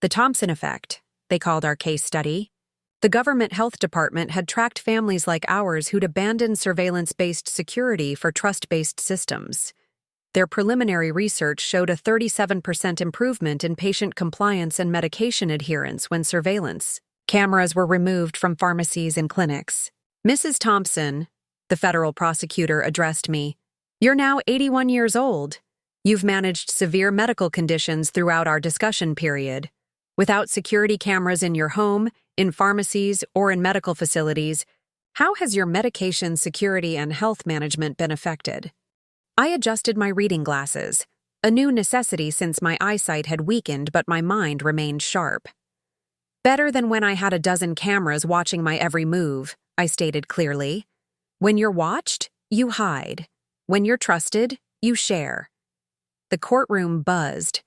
The Thompson Effect, they called our case study. The government health department had tracked families like ours who'd abandoned surveillance-based security for trust-based systems. Their preliminary research showed a 37% improvement in patient compliance and medication adherence when surveillance cameras were removed from pharmacies and clinics. "Mrs. Thompson," the federal prosecutor addressed me, "you're now 81 years old. You've managed severe medical conditions throughout our discussion period. Without security cameras in your home, in pharmacies, or in medical facilities, how has your medication security and health management been affected?" I adjusted my reading glasses, a new necessity since my eyesight had weakened but my mind remained sharp. "Better than when I had a dozen cameras watching my every move," I stated clearly. "When you're watched, you hide. When you're trusted, you share." The courtroom buzzed.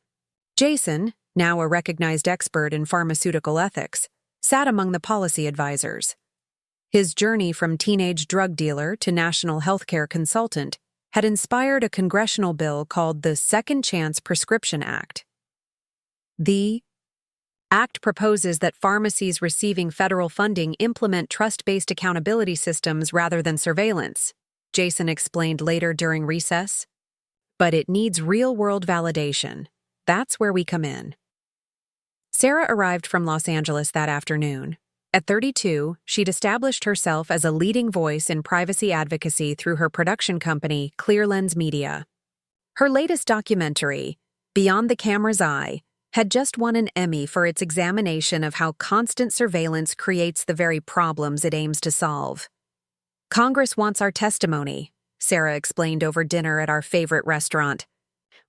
Jason, now a recognized expert in pharmaceutical ethics, sat among the policy advisors. His journey from teenage drug dealer to national healthcare consultant had inspired a congressional bill called the Second Chance Prescription Act. The Act proposes that pharmacies receiving federal funding implement trust-based accountability systems rather than surveillance, Jason explained later during recess. But it needs real-world validation. That's where we come in. Sarah arrived from Los Angeles that afternoon. At 32, she'd established herself as a leading voice in privacy advocacy through her production company, ClearLens Media. Her latest documentary, Beyond the Camera's Eye, had just won an Emmy for its examination of how constant surveillance creates the very problems it aims to solve. "Congress wants our testimony," Sarah explained over dinner at our favorite restaurant,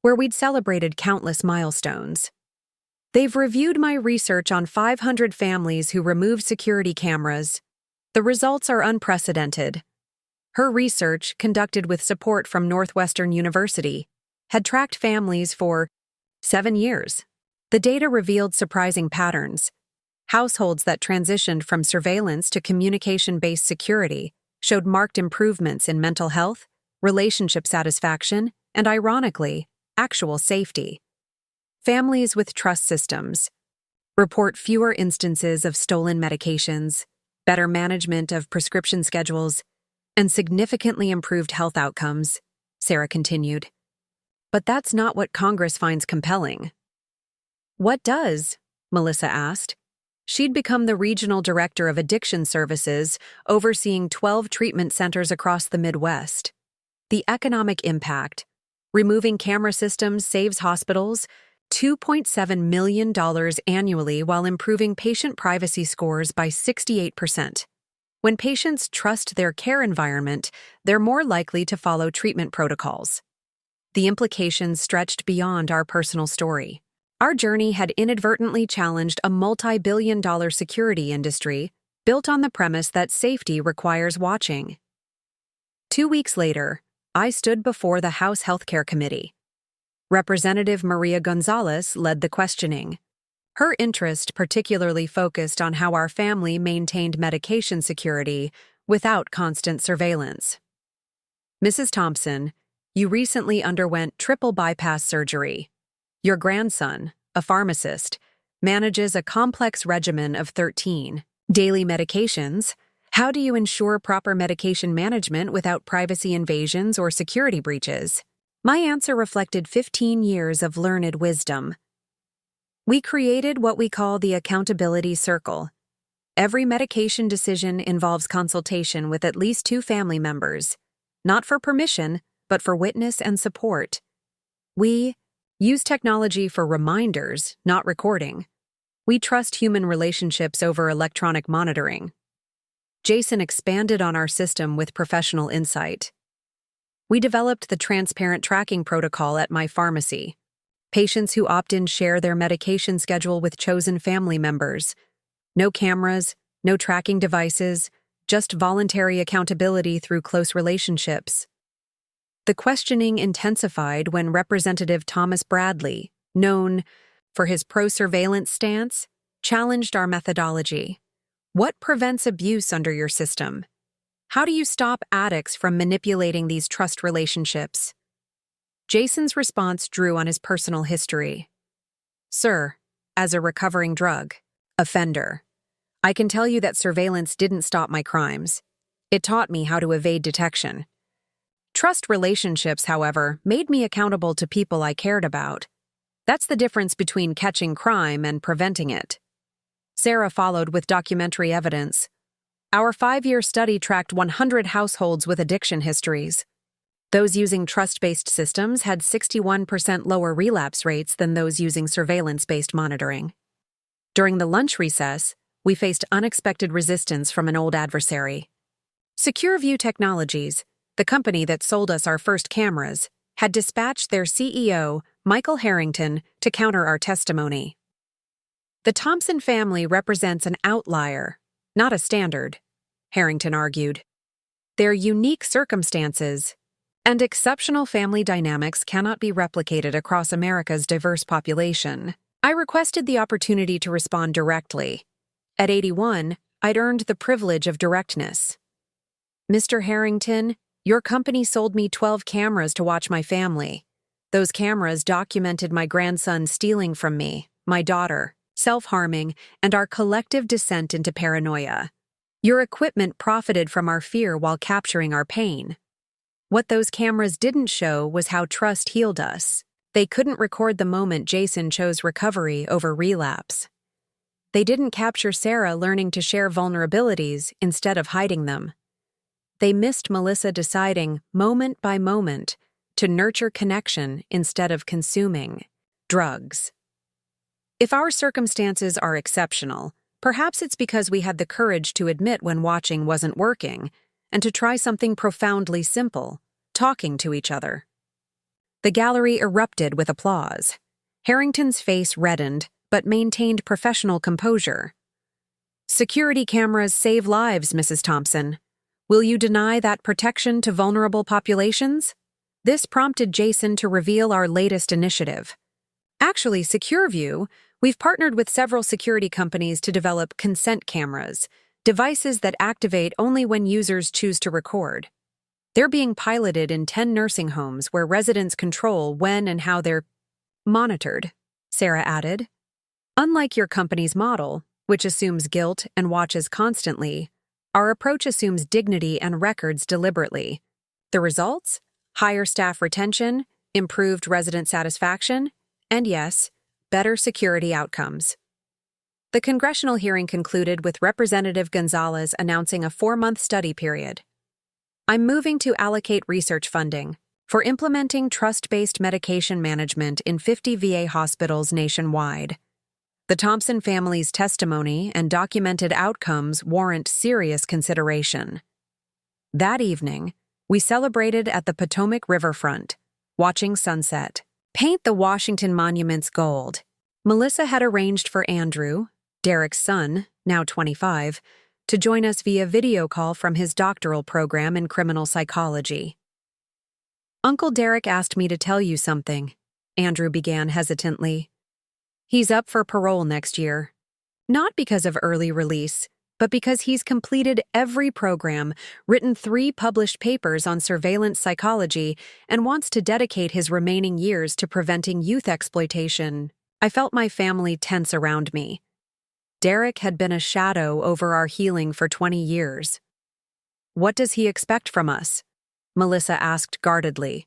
where we'd celebrated countless milestones. "They've reviewed my research on 500 families who removed security cameras. The results are unprecedented." Her research, conducted with support from Northwestern University, had tracked families for 7 years. The data revealed surprising patterns. Households that transitioned from surveillance to communication-based security showed marked improvements in mental health, relationship satisfaction, and, ironically, actual safety. Families with trust systems report fewer instances of stolen medications, better management of prescription schedules, and significantly improved health outcomes, Sarah continued. But that's not what Congress finds compelling. "What does?" Melissa asked. She'd become the regional director of addiction services, overseeing 12 treatment centers across the Midwest. The economic impact: removing camera systems saves hospitals $2.7 million annually while improving patient privacy scores by 68%. When patients trust their care environment, they're more likely to follow treatment protocols. The implications stretched beyond our personal story. Our journey had inadvertently challenged a multi-billion-dollar security industry built on the premise that safety requires watching. 2 weeks later, I stood before the House Healthcare Committee. Representative Maria Gonzalez led the questioning. Her interest particularly focused on how our family maintained medication security without constant surveillance. "Mrs. Thompson, you recently underwent triple bypass surgery. Your grandson, a pharmacist, manages a complex regimen of 13 daily medications. How do you ensure proper medication management without privacy invasions or security breaches?" My answer reflected 15 years of learned wisdom. We created what we call the accountability circle. Every medication decision involves consultation with at least 2 family members, not for permission, but for witness and support. We use technology for reminders, not recording. We trust human relationships over electronic monitoring. Jason expanded on our system with professional insight. We developed the transparent tracking protocol at my pharmacy. Patients who opt in share their medication schedule with chosen family members. No cameras, no tracking devices, just voluntary accountability through close relationships. The questioning intensified when Representative Thomas Bradley, known for his pro-surveillance stance, challenged our methodology. What prevents abuse under your system? How do you stop addicts from manipulating these trust relationships? Jason's response drew on his personal history. Sir, as a recovering drug offender, I can tell you that surveillance didn't stop my crimes. It taught me how to evade detection. Trust relationships, however, made me accountable to people I cared about. That's the difference between catching crime and preventing it. Sarah followed with documentary evidence. Our 5-year study tracked 100 households with addiction histories. Those using trust-based systems had 61% lower relapse rates than those using surveillance-based monitoring. During the lunch recess, we faced unexpected resistance from an old adversary. SecureView Technologies, the company that sold us our first cameras, had dispatched their CEO, Michael Harrington, to counter our testimony. The Thompson family represents an outlier, not a standard, Harrington argued. Their unique circumstances and exceptional family dynamics cannot be replicated across America's diverse population. I requested the opportunity to respond directly. At 81, I'd earned the privilege of directness. Mr. Harrington, your company sold me 12 cameras to watch my family. Those cameras documented my grandson stealing from me, my daughter, self-harming, and our collective descent into paranoia. Your equipment profited from our fear while capturing our pain. What those cameras didn't show was how trust healed us. They couldn't record the moment Jason chose recovery over relapse. They didn't capture Sarah learning to share vulnerabilities instead of hiding them. They missed Melissa deciding, moment by moment, to nurture connection instead of consuming drugs. If our circumstances are exceptional, perhaps it's because we had the courage to admit when watching wasn't working and to try something profoundly simple, talking to each other. The gallery erupted with applause. Harrington's face reddened, but maintained professional composure. Security cameras save lives, Mrs. Thompson. Will you deny that protection to vulnerable populations? This prompted Jason to reveal our latest initiative. Actually, SecureView, we've partnered with several security companies to develop consent cameras, devices that activate only when users choose to record. They're being piloted in 10 nursing homes where residents control when and how they're monitored, Sarah added. Unlike your company's model, which assumes guilt and watches constantly, our approach assumes dignity and records deliberately. The results? Higher staff retention, improved resident satisfaction, and yes, better security outcomes. The congressional hearing concluded with Representative Gonzalez announcing a 4-month study period. I'm moving to allocate research funding for implementing trust-based medication management in 50 VA hospitals nationwide. The Thompson family's testimony and documented outcomes warrant serious consideration. That evening, we celebrated at the Potomac riverfront, watching sunset. Paint the Washington monuments gold. Melissa had arranged for Andrew, Derek's son, now 25, to join us via video call from his doctoral program in criminal psychology. Uncle Derek asked me to tell you something, Andrew began hesitantly. He's up for parole next year. Not because of early release, but because he's completed every program, written 3 published papers on surveillance psychology, and wants to dedicate his remaining years to preventing youth exploitation. I felt my family tense around me. Derek had been a shadow over our healing for 20 years. What does he expect from us? Melissa asked guardedly.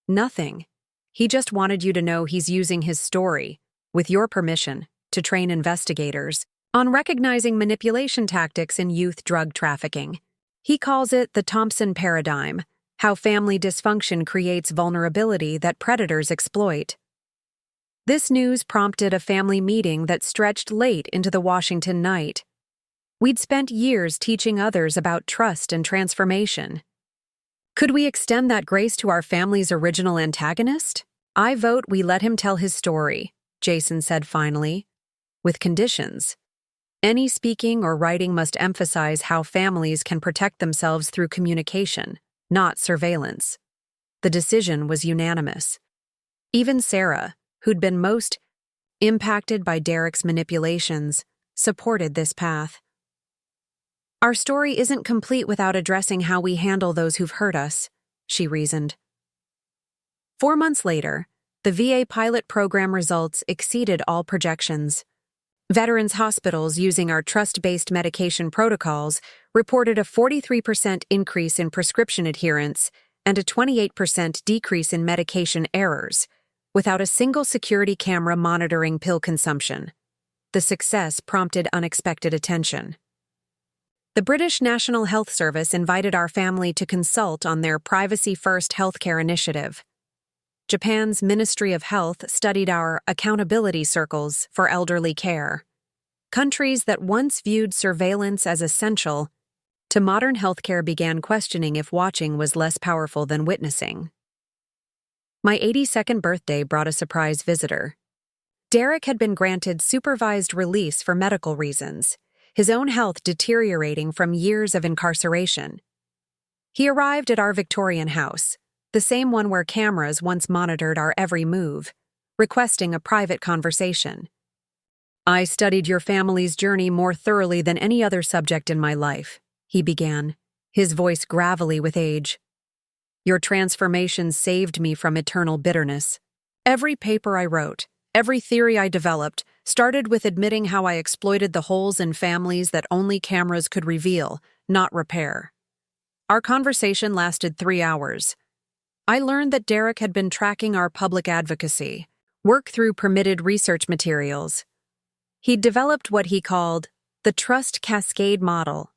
Nothing. He just wanted you to know he's using his story, with your permission, to train investigators on recognizing manipulation tactics in youth drug trafficking. He calls it the Thompson paradigm, how family dysfunction creates vulnerability that predators exploit. This news prompted a family meeting that stretched late into the Washington night. We'd spent years teaching others about trust and transformation. Could we extend that grace to our family's original antagonist? I vote we let him tell his story, Jason said finally, with conditions. Any speaking or writing must emphasize how families can protect themselves through communication, not surveillance. The decision was unanimous. Even Sarah, who'd been most impacted by Derek's manipulations, supported this path. Our story isn't complete without addressing how we handle those who've hurt us, she reasoned. 4 months later, the VA pilot program results exceeded all projections. Veterans hospitals using our trust-based medication protocols reported a 43% increase in prescription adherence and a 28% decrease in medication errors, without a single security camera monitoring pill consumption. The success prompted unexpected attention. The British National Health Service invited our family to consult on their privacy-first healthcare initiative. Japan's Ministry of Health studied our accountability circles for elderly care. Countries that once viewed surveillance as essential to modern healthcare began questioning if watching was less powerful than witnessing. My 82nd birthday brought a surprise visitor. Derek had been granted supervised release for medical reasons, his own health deteriorating from years of incarceration. He arrived at our Victorian house, the same one where cameras once monitored our every move, requesting a private conversation. I studied your family's journey more thoroughly than any other subject in my life, he began, his voice gravelly with age. Your transformation saved me from eternal bitterness. Every paper I wrote, every theory I developed, started with admitting how I exploited the holes in families that only cameras could reveal, not repair. Our conversation lasted 3 hours. I learned that Derek had been tracking our public advocacy, work through permitted research materials. He'd developed what he called the Trust Cascade Model,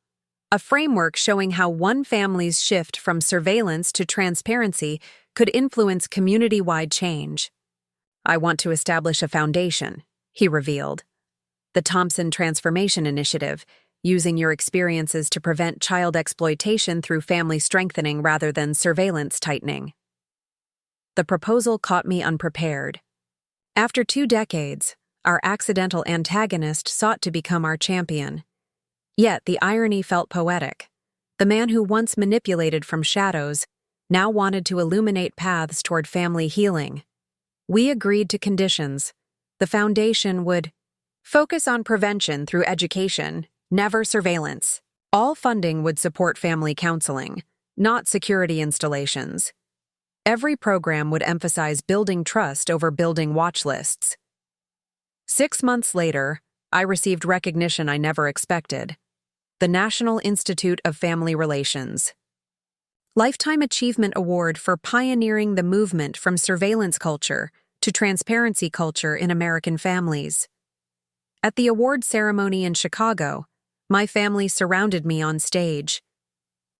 a framework showing how one family's shift from surveillance to transparency could influence community-wide change. I want to establish a foundation, he revealed. The Thompson Transformation Initiative, using your experiences to prevent child exploitation through family strengthening rather than surveillance tightening. The proposal caught me unprepared. After 2 decades, our accidental antagonist sought to become our champion. Yet the irony felt poetic. The man who once manipulated from shadows now wanted to illuminate paths toward family healing. We agreed to conditions. The foundation would focus on prevention through education, never surveillance. All funding would support family counseling, not security installations. Every program would emphasize building trust over building watch lists. 6 months later, I received recognition I never expected. The National Institute of Family Relations. Lifetime Achievement Award for pioneering the movement from surveillance culture to transparency culture in American families. At the award ceremony in Chicago, my family surrounded me on stage.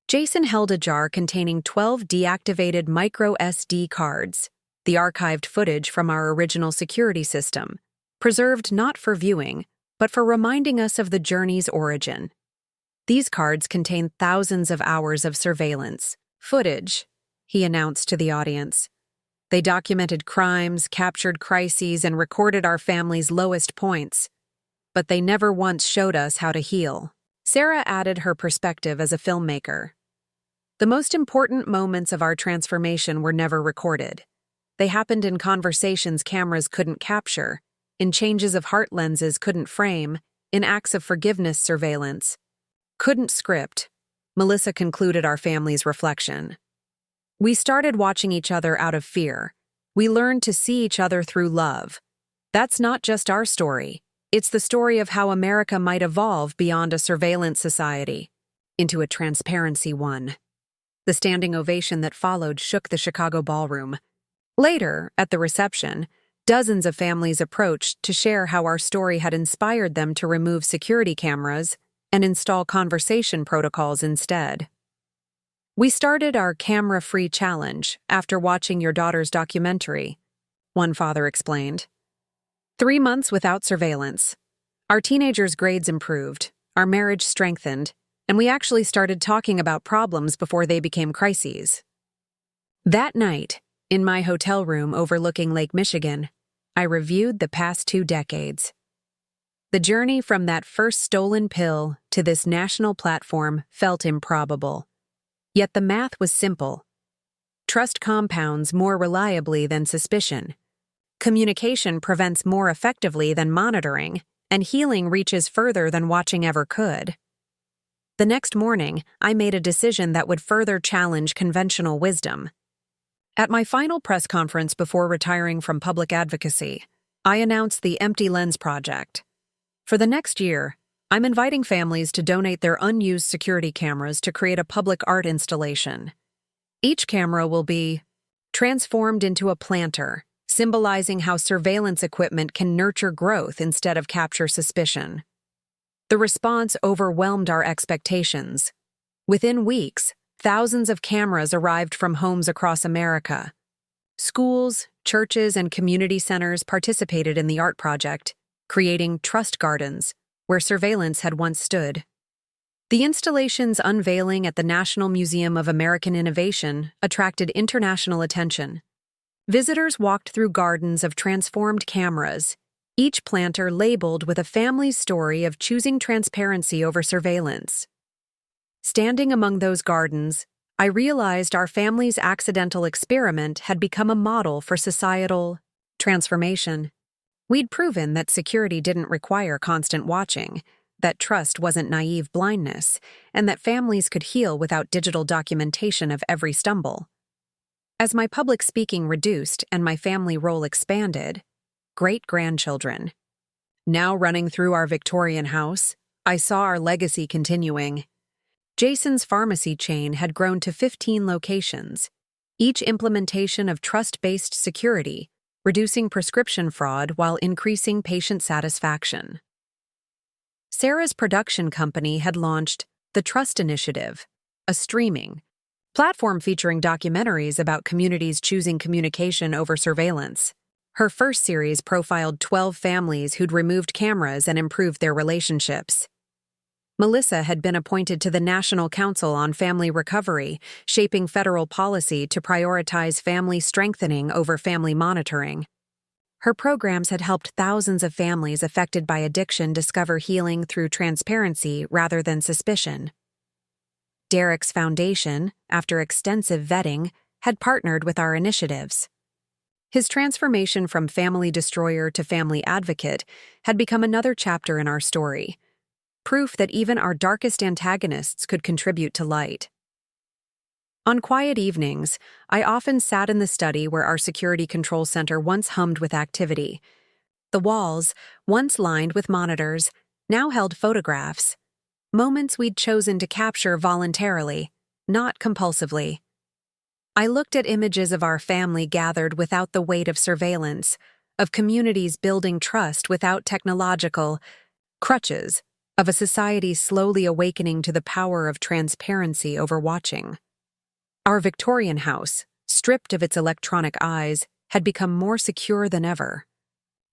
Jason held a jar containing 12 deactivated micro SD cards, the archived footage from our original security system, preserved not for viewing, but for reminding us of the journey's origin. These cards contain thousands of hours of surveillance footage, he announced to the audience. They documented crimes, captured crises, and recorded our family's lowest points. But they never once showed us how to heal. Sarah added her perspective as a filmmaker. The most important moments of our transformation were never recorded. They happened in conversations cameras couldn't capture, in changes of heart lenses couldn't frame, in acts of forgiveness surveillance couldn't script. Melissa concluded our family's reflection. We started watching each other out of fear. We learned to see each other through love. That's not just our story. It's the story of how America might evolve beyond a surveillance society into a transparency one. The standing ovation that followed shook the Chicago ballroom. Later, at the reception, dozens of families approached to share how our story had inspired them to remove security cameras and install conversation protocols instead. We started our camera-free challenge after watching your daughter's documentary, one father explained. 3 months without surveillance. Our teenagers' grades improved, our marriage strengthened, and we actually started talking about problems before they became crises. That night, in my hotel room overlooking Lake Michigan, I reviewed the past 2 decades. The journey from that first stolen pill to this national platform felt improbable. Yet the math was simple. Trust compounds more reliably than suspicion. Communication prevents more effectively than monitoring, and healing reaches further than watching ever could. The next morning, I made a decision that would further challenge conventional wisdom. At my final press conference before retiring from public advocacy, I announced the Empty Lens Project. For the next year, I'm inviting families to donate their unused security cameras to create a public art installation. Each camera will be transformed into a planter, symbolizing how surveillance equipment can nurture growth instead of capture suspicion. The response overwhelmed our expectations. Within weeks, thousands of cameras arrived from homes across America. Schools, churches, and community centers participated in the art project, creating trust gardens, where surveillance had once stood. The installation's unveiling at the National Museum of American Innovation attracted international attention. Visitors walked through gardens of transformed cameras, each planter labeled with a family's story of choosing transparency over surveillance. Standing among those gardens, I realized our family's accidental experiment had become a model for societal transformation. We'd proven that security didn't require constant watching, that trust wasn't naive blindness, and that families could heal without digital documentation of every stumble. As my public speaking reduced and my family role expanded, great-grandchildren. Now running through our Victorian house, I saw our legacy continuing. Jason's pharmacy chain had grown to 15 locations, each implementation of trust-based security, reducing prescription fraud while increasing patient satisfaction. Sarah's production company had launched The Trust Initiative, a streaming platform featuring documentaries about communities choosing communication over surveillance. Her first series profiled 12 families who'd removed cameras and improved their relationships. Melissa had been appointed to the National Council on Family Recovery, shaping federal policy to prioritize family strengthening over family monitoring. Her programs had helped thousands of families affected by addiction discover healing through transparency rather than suspicion. Derek's foundation, after extensive vetting, had partnered with our initiatives. His transformation from family destroyer to family advocate had become another chapter in our story, proof that even our darkest antagonists could contribute to light. On quiet evenings, I often sat in the study where our security control center once hummed with activity. The walls, once lined with monitors, now held photographs, moments we'd chosen to capture voluntarily, not compulsively. I looked at images of our family gathered without the weight of surveillance, of communities building trust without technological crutches, of a society slowly awakening to the power of transparency over watching. Our Victorian house, stripped of its electronic eyes, had become more secure than ever.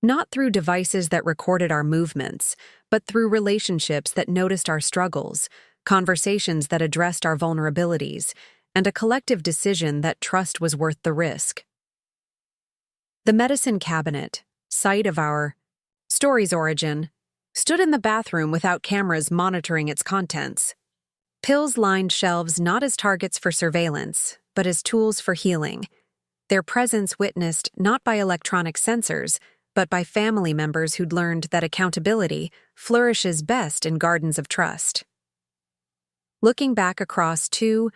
Not through devices that recorded our movements, but through relationships that noticed our struggles, conversations that addressed our vulnerabilities, and a collective decision that trust was worth the risk. The medicine cabinet, site of our story's origin, stood in the bathroom without cameras monitoring its contents. Pills lined shelves not as targets for surveillance, but as tools for healing, their presence witnessed not by electronic sensors, but by family members who'd learned that accountability flourishes best in gardens of trust. Looking back across 2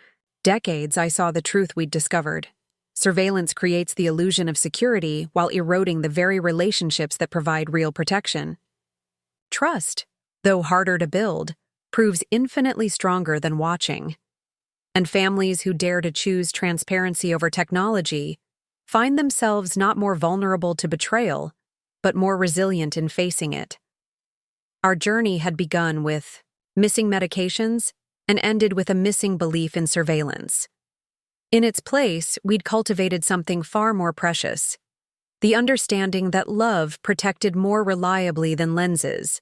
decades, I saw the truth we'd discovered. Surveillance creates the illusion of security while eroding the very relationships that provide real protection. Trust, though harder to build, proves infinitely stronger than watching. And families who dare to choose transparency over technology find themselves not more vulnerable to betrayal, but more resilient in facing it. Our journey had begun with missing medications and ended with a missing belief in surveillance. In its place, we'd cultivated something far more precious: The understanding that love protected more reliably than lenses,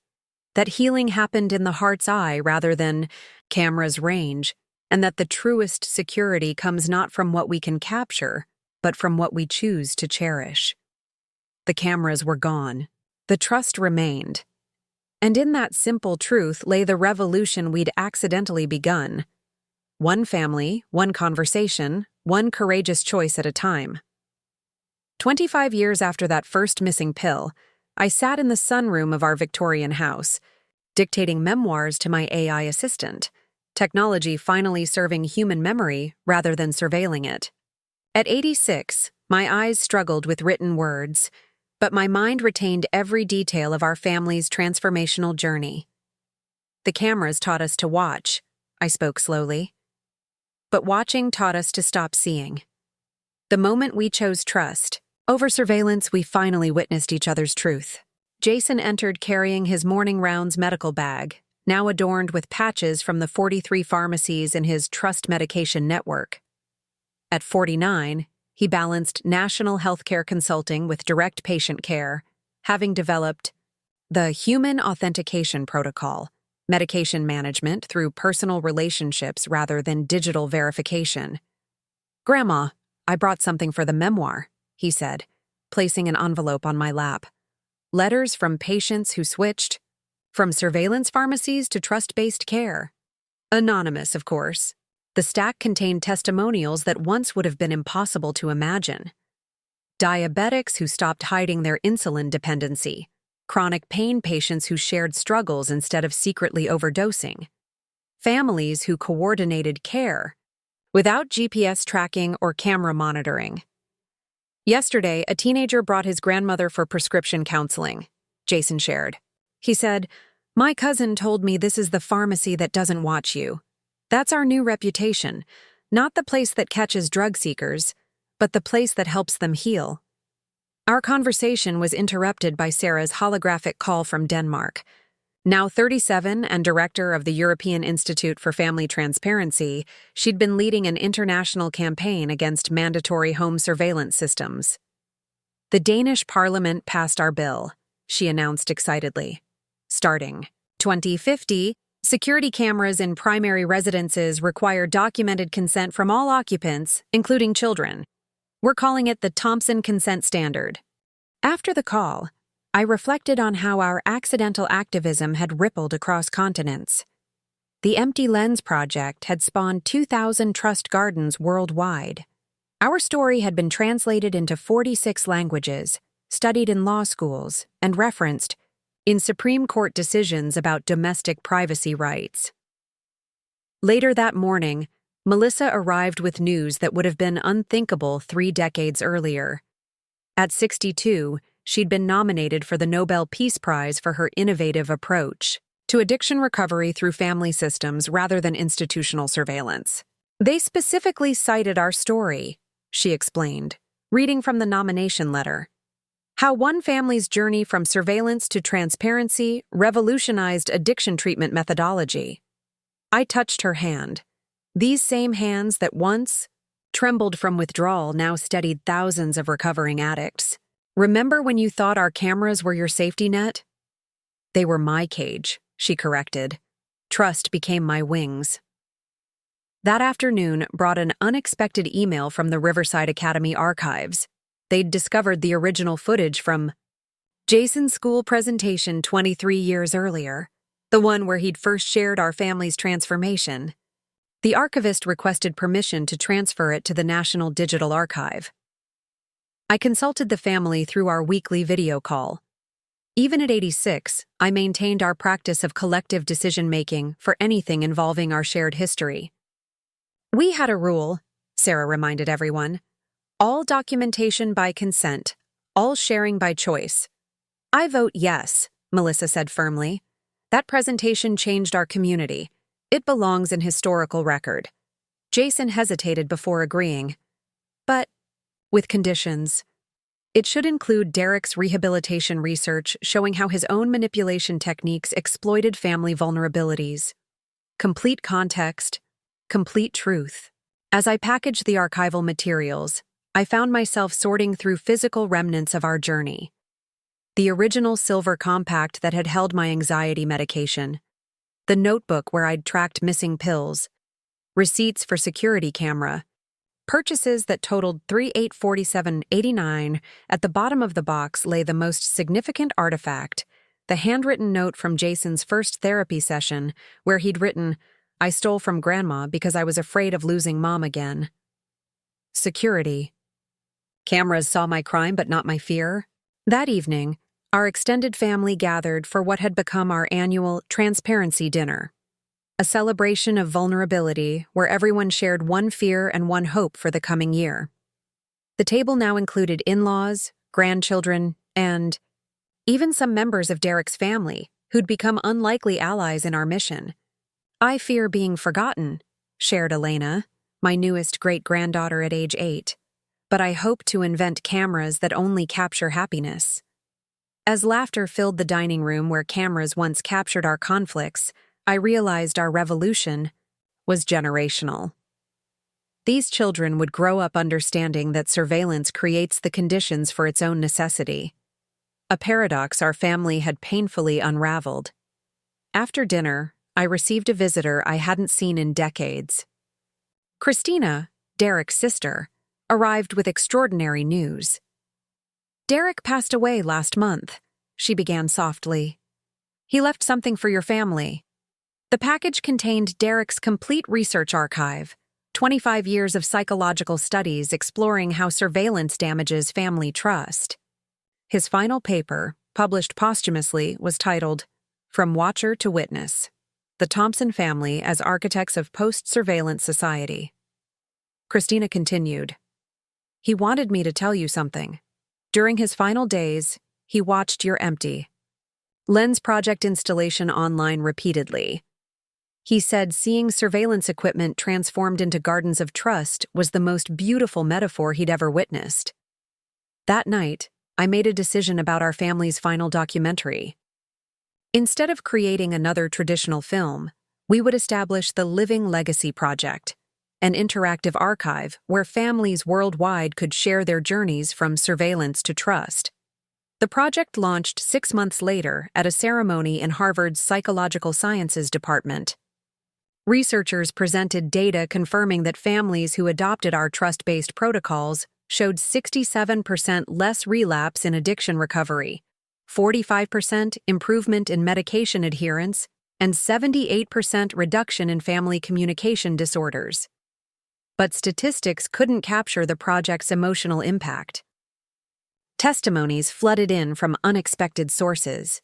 that healing happened in the heart's eye rather than camera's range, and that the truest security comes not from what we can capture, but from what we choose to cherish. The cameras were gone. The trust remained. And in that simple truth lay the revolution we'd accidentally begun. One family, one conversation, one courageous choice at a time. 25 years after that first missing pill, I sat in the sunroom of our Victorian house, dictating memoirs to my AI assistant, technology finally serving human memory rather than surveilling it. At 86, my eyes struggled with written words, but my mind retained every detail of our family's transformational journey. The cameras taught us to watch, I spoke slowly. But watching taught us to stop seeing. The moment we chose trust, over surveillance, we finally witnessed each other's truth. Jason entered carrying his morning rounds medical bag, now adorned with patches from the 43 pharmacies in his Trust Medication network. At 49, he balanced national healthcare consulting with direct patient care, having developed the Human Authentication Protocol, medication management through personal relationships rather than digital verification. "Grandma, I brought something for the memoir," he said, placing an envelope on my lap. Letters from patients who switched, from surveillance pharmacies to trust-based care. Anonymous, of course. The stack contained testimonials that once would have been impossible to imagine. Diabetics who stopped hiding their insulin dependency, chronic pain patients who shared struggles instead of secretly overdosing, families who coordinated care without GPS tracking or camera monitoring. Yesterday, a teenager brought his grandmother for prescription counseling, Jason shared. He said, "My cousin told me this is the pharmacy that doesn't watch you. That's our new reputation, not the place that catches drug seekers, but the place that helps them heal." Our conversation was interrupted by Sarah's holographic call from Denmark. Now 37 and director of the European Institute for Family Transparency, she'd been leading an international campaign against mandatory home surveillance systems. "The Danish parliament passed our bill," she announced excitedly. "Starting 2050, security cameras in primary residences require documented consent from all occupants, including children. We're calling it the Thompson Consent Standard." After the call, I reflected on how our accidental activism had rippled across continents. The Empty Lens Project had spawned 2,000 trust gardens worldwide. Our story had been translated into 46 languages, studied in law schools, and referenced in Supreme Court decisions about domestic privacy rights. Later that morning, Melissa arrived with news that would have been unthinkable 3 decades earlier. At 62, she'd been nominated for the Nobel Peace Prize for her innovative approach to addiction recovery through family systems rather than institutional surveillance. "They specifically cited our story," she explained, reading from the nomination letter. "How one family's journey from surveillance to transparency revolutionized addiction treatment methodology." I touched her hand. These same hands that once trembled from withdrawal now steadied thousands of recovering addicts. "Remember when you thought our cameras were your safety net?" "They were my cage," she corrected. "Trust became my wings." That afternoon brought an unexpected email from the Riverside Academy archives. They'd discovered the original footage from Jason's school presentation 23 years earlier, the one where he'd first shared our family's transformation. The archivist requested permission to transfer it to the National Digital Archive. I consulted the family through our weekly video call. Even at 86, I maintained our practice of collective decision-making for anything involving our shared history. "We had a rule," Sarah reminded everyone. "All documentation by consent, all sharing by choice." "I vote yes," Melissa said firmly. "That presentation changed our community. It belongs in historical record." Jason hesitated before agreeing. "But with conditions. It should include Derek's rehabilitation research showing how his own manipulation techniques exploited family vulnerabilities. Complete context, complete truth." As I packaged the archival materials, I found myself sorting through physical remnants of our journey. The original silver compact that had held my anxiety medication, the notebook where I'd tracked missing pills, receipts for security camera, purchases that totaled $3847.89. At the bottom of the box lay the most significant artifact, the handwritten note from Jason's first therapy session, where he'd written, "I stole from Grandma because I was afraid of losing Mom again." Security. Cameras saw my crime but not my fear. That evening, our extended family gathered for what had become our annual transparency dinner, a celebration of vulnerability where everyone shared one fear and one hope for the coming year. The table now included in-laws, grandchildren, and even some members of Derek's family who'd become unlikely allies in our mission. "I fear being forgotten," shared Elena, my newest great-granddaughter at age 8, "but I hope to invent cameras that only capture happiness." As laughter filled the dining room where cameras once captured our conflicts, I realized our revolution was generational. These children would grow up understanding that surveillance creates the conditions for its own necessity, a paradox our family had painfully unraveled. After dinner, I received a visitor I hadn't seen in decades. Christina, Derek's sister, arrived with extraordinary news. "Derek passed away last month," she began softly. "He left something for your family." The package contained Derek's complete research archive, 25 years of psychological studies exploring how surveillance damages family trust. His final paper, published posthumously, was titled, "From Watcher to Witness: The Thompson Family as Architects of Post-Surveillance Society." Christina continued, "He wanted me to tell you something. During his final days, he watched your empty Lens project installation online repeatedly. He said seeing surveillance equipment transformed into gardens of trust was the most beautiful metaphor he'd ever witnessed. That night, I made a decision about our family's final documentary. Instead of creating another traditional film, we would establish the Living Legacy Project, an interactive archive where families worldwide could share their journeys from surveillance to trust. The project launched 6 months later at a ceremony in Harvard's Psychological Sciences Department. Researchers presented data confirming that families who adopted our trust-based protocols showed 67% less relapse in addiction recovery, 45% improvement in medication adherence, and 78% reduction in family communication disorders. But statistics couldn't capture the project's emotional impact. Testimonies flooded in from unexpected sources.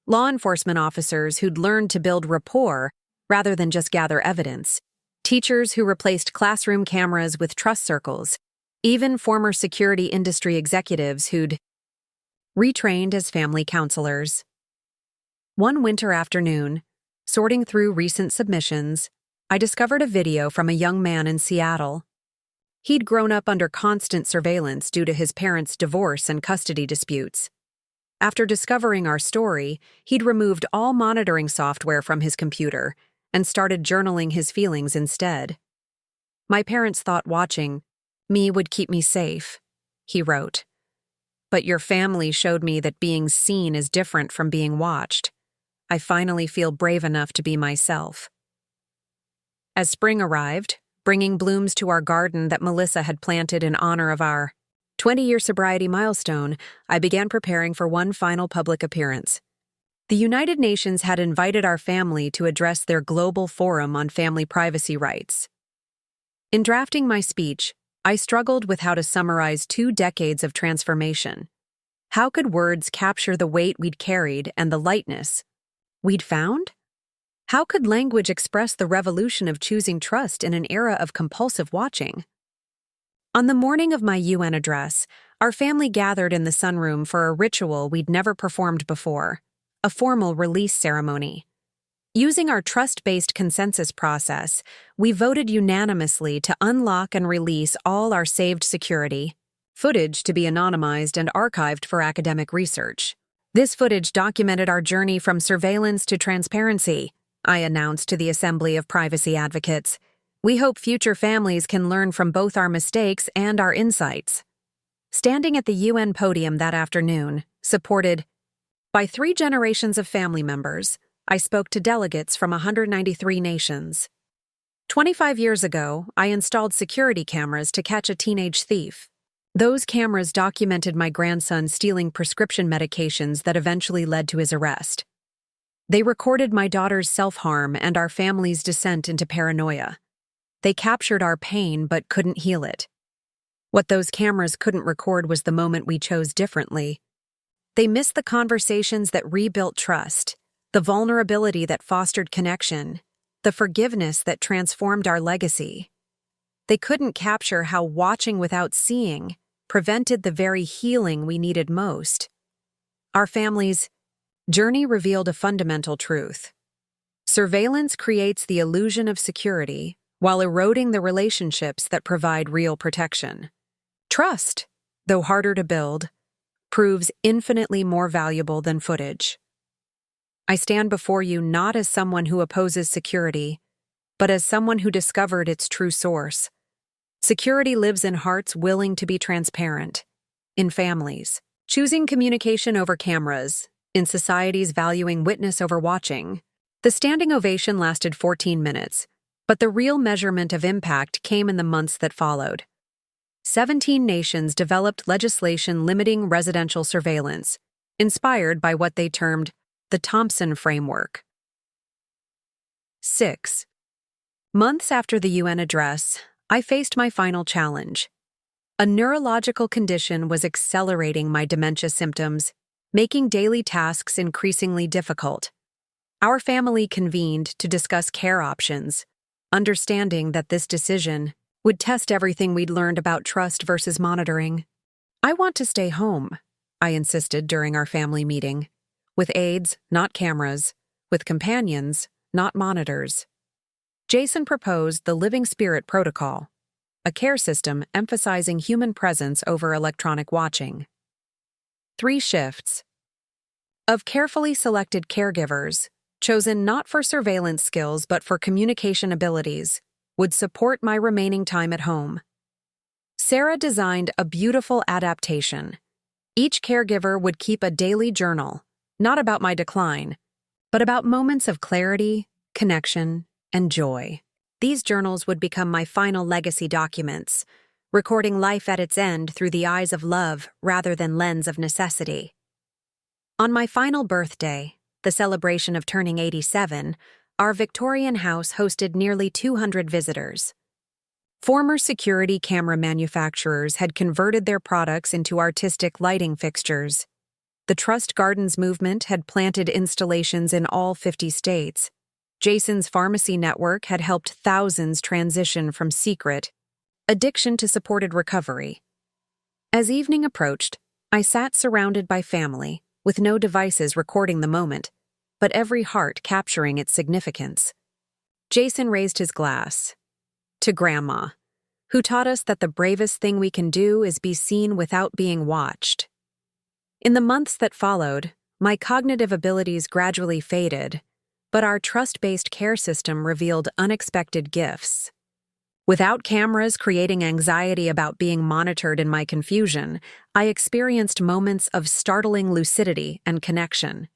Law enforcement officers who'd learned to build rapport rather than just gather evidence, teachers who replaced classroom cameras with trust circles, even former security industry executives who'd retrained as family counselors. One winter afternoon, sorting through recent submissions, I discovered a video from a young man in Seattle. He'd grown up under constant surveillance due to his parents' divorce and custody disputes. After discovering our story, he'd removed all monitoring software from his computer and started journaling his feelings instead. "My parents thought watching me would keep me safe," he wrote. "But your family showed me that being seen is different from being watched. I finally feel brave enough to be myself." As spring arrived, bringing blooms to our garden that Melissa had planted in honor of our 20-year sobriety milestone, I began preparing for one final public appearance. The United Nations had invited our family to address their global forum on family privacy rights. In drafting my speech, I struggled with how to summarize 2 decades of transformation. How could words capture the weight we'd carried and the lightness we'd found? How could language express the revolution of choosing trust in an era of compulsive watching? On the morning of my UN address, our family gathered in the sunroom for a ritual we'd never performed before, a formal release ceremony. Using our trust-based consensus process, we voted unanimously to unlock and release all our saved security footage to be anonymized and archived for academic research. This footage documented our journey from surveillance to transparency, I announced to the Assembly of Privacy Advocates. We hope future families can learn from both our mistakes and our insights. Standing at the UN podium that afternoon, supported by 3 generations of family members, I spoke to delegates from 193 nations. 25 years ago, I installed security cameras to catch a teenage thief. Those cameras documented my grandson stealing prescription medications that eventually led to his arrest. They recorded my daughter's self-harm and our family's descent into paranoia. They captured our pain but couldn't heal it. What those cameras couldn't record was the moment we chose differently. They missed the conversations that rebuilt trust, the vulnerability that fostered connection, the forgiveness that transformed our legacy. They couldn't capture how watching without seeing prevented the very healing we needed most. Our family's journey revealed a fundamental truth. Surveillance creates the illusion of security while eroding the relationships that provide real protection. Trust, though harder to build, proves infinitely more valuable than footage. I stand before you not as someone who opposes security, but as someone who discovered its true source. Security lives in hearts willing to be transparent, in families choosing communication over cameras, in societies valuing witness over watching. The standing ovation lasted 14 minutes, but the real measurement of impact came in the months that followed. 17 nations developed legislation limiting residential surveillance, inspired by what they termed the Thompson Framework. 6 months after the UN address, I faced my final challenge. A neurological condition was accelerating my dementia symptoms, making daily tasks increasingly difficult. Our family convened to discuss care options, understanding that this decision would test everything we'd learned about trust versus monitoring. "I want to stay home," I insisted during our family meeting. With aides, not cameras. With companions, not monitors. Jason proposed the Living Spirit Protocol, a care system emphasizing human presence over electronic watching. 3 shifts of carefully selected caregivers, chosen not for surveillance skills but for communication abilities, would support my remaining time at home. Sarah designed a beautiful adaptation. Each caregiver would keep a daily journal, not about my decline, but about moments of clarity, connection, and joy. These journals would become my final legacy documents, recording life at its end through the eyes of love rather than lens of necessity. On my final birthday, the celebration of turning 87, our Victorian house hosted nearly 200 visitors. Former security camera manufacturers had converted their products into artistic lighting fixtures. The Trust Gardens movement had planted installations in all 50 states. Jason's pharmacy network had helped thousands transition from secret addiction to supported recovery. As evening approached, I sat surrounded by family, with no devices recording the moment, but every heart capturing its significance. Jason raised his glass. To Grandma, who taught us that the bravest thing we can do is be seen without being watched. In the months that followed, my cognitive abilities gradually faded, but our trust-based care system revealed unexpected gifts. Without cameras creating anxiety about being monitored in my confusion, I experienced moments of startling lucidity and connection.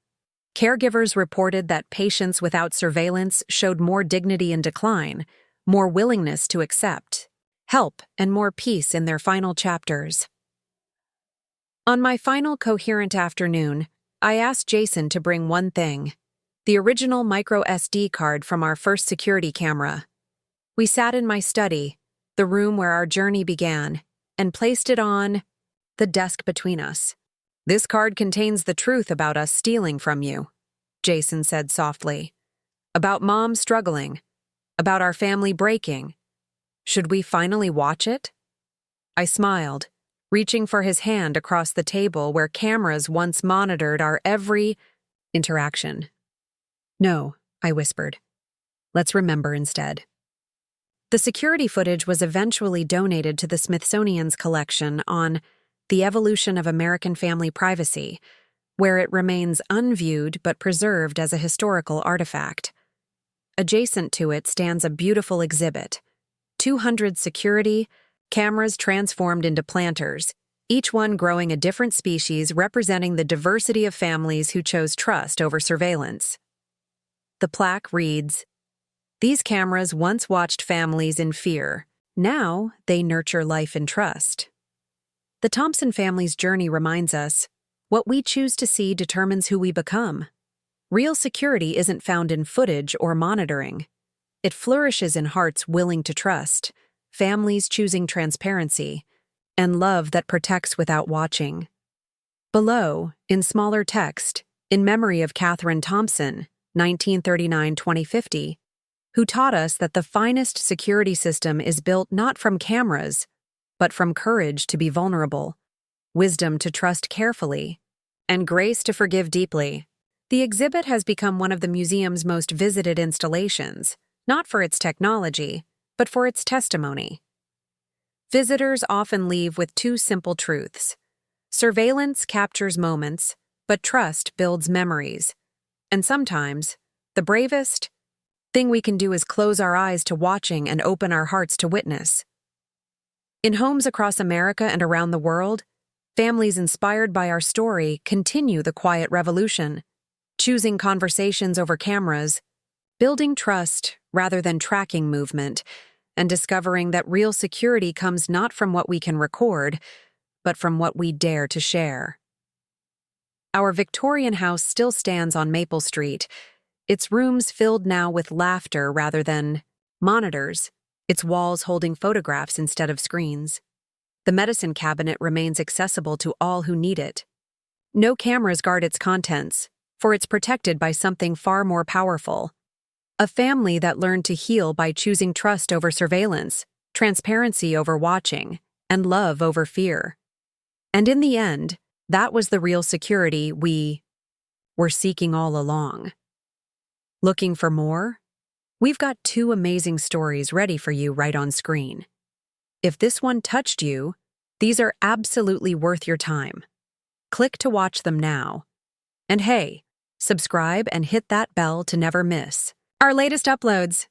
Caregivers reported that patients without surveillance showed more dignity in decline, more willingness to accept help, and more peace in their final chapters. On my final coherent afternoon, I asked Jason to bring one thing: the original micro SD card from our first security camera. We sat in my study, the room where our journey began, and placed it on the desk between us. "This card contains the truth about us stealing from you," Jason said softly. "About Mom struggling. About our family breaking. Should we finally watch it?" I smiled, reaching for his hand across the table where cameras once monitored our every interaction. "No," I whispered. "Let's remember instead." The security footage was eventually donated to the Smithsonian's collection on The Evolution of American Family Privacy, where it remains unviewed but preserved as a historical artifact. Adjacent to it stands a beautiful exhibit, 200 security cameras transformed into planters, each one growing a different species representing the diversity of families who chose trust over surveillance. The plaque reads, "These cameras once watched families in fear. Now they nurture life in trust." The Thompson family's journey reminds us, what we choose to see determines who we become. Real security isn't found in footage or monitoring. It flourishes in hearts willing to trust, families choosing transparency, and love that protects without watching. Below, in smaller text, in memory of Catherine Thompson, 1939-2050, who taught us that the finest security system is built not from cameras, but from courage to be vulnerable, wisdom to trust carefully, and grace to forgive deeply. The exhibit has become one of the museum's most visited installations, not for its technology, but for its testimony. Visitors often leave with two simple truths. Surveillance captures moments, but trust builds memories. And sometimes, the bravest thing we can do is close our eyes to watching and open our hearts to witness. In homes across America and around the world, families inspired by our story continue the quiet revolution, choosing conversations over cameras, building trust rather than tracking movement, and discovering that real security comes not from what we can record, but from what we dare to share. Our Victorian house still stands on Maple Street, its rooms filled now with laughter rather than monitors, its walls holding photographs instead of screens. The medicine cabinet remains accessible to all who need it. No cameras guard its contents, for it's protected by something far more powerful. A family that learned to heal by choosing trust over surveillance, transparency over watching, and love over fear. And in the end, that was the real security we were seeking all along. Looking for more? We've got two amazing stories ready for you right on screen. If this one touched you, these are absolutely worth your time. Click to watch them now. And hey, subscribe and hit that bell to never miss our latest uploads.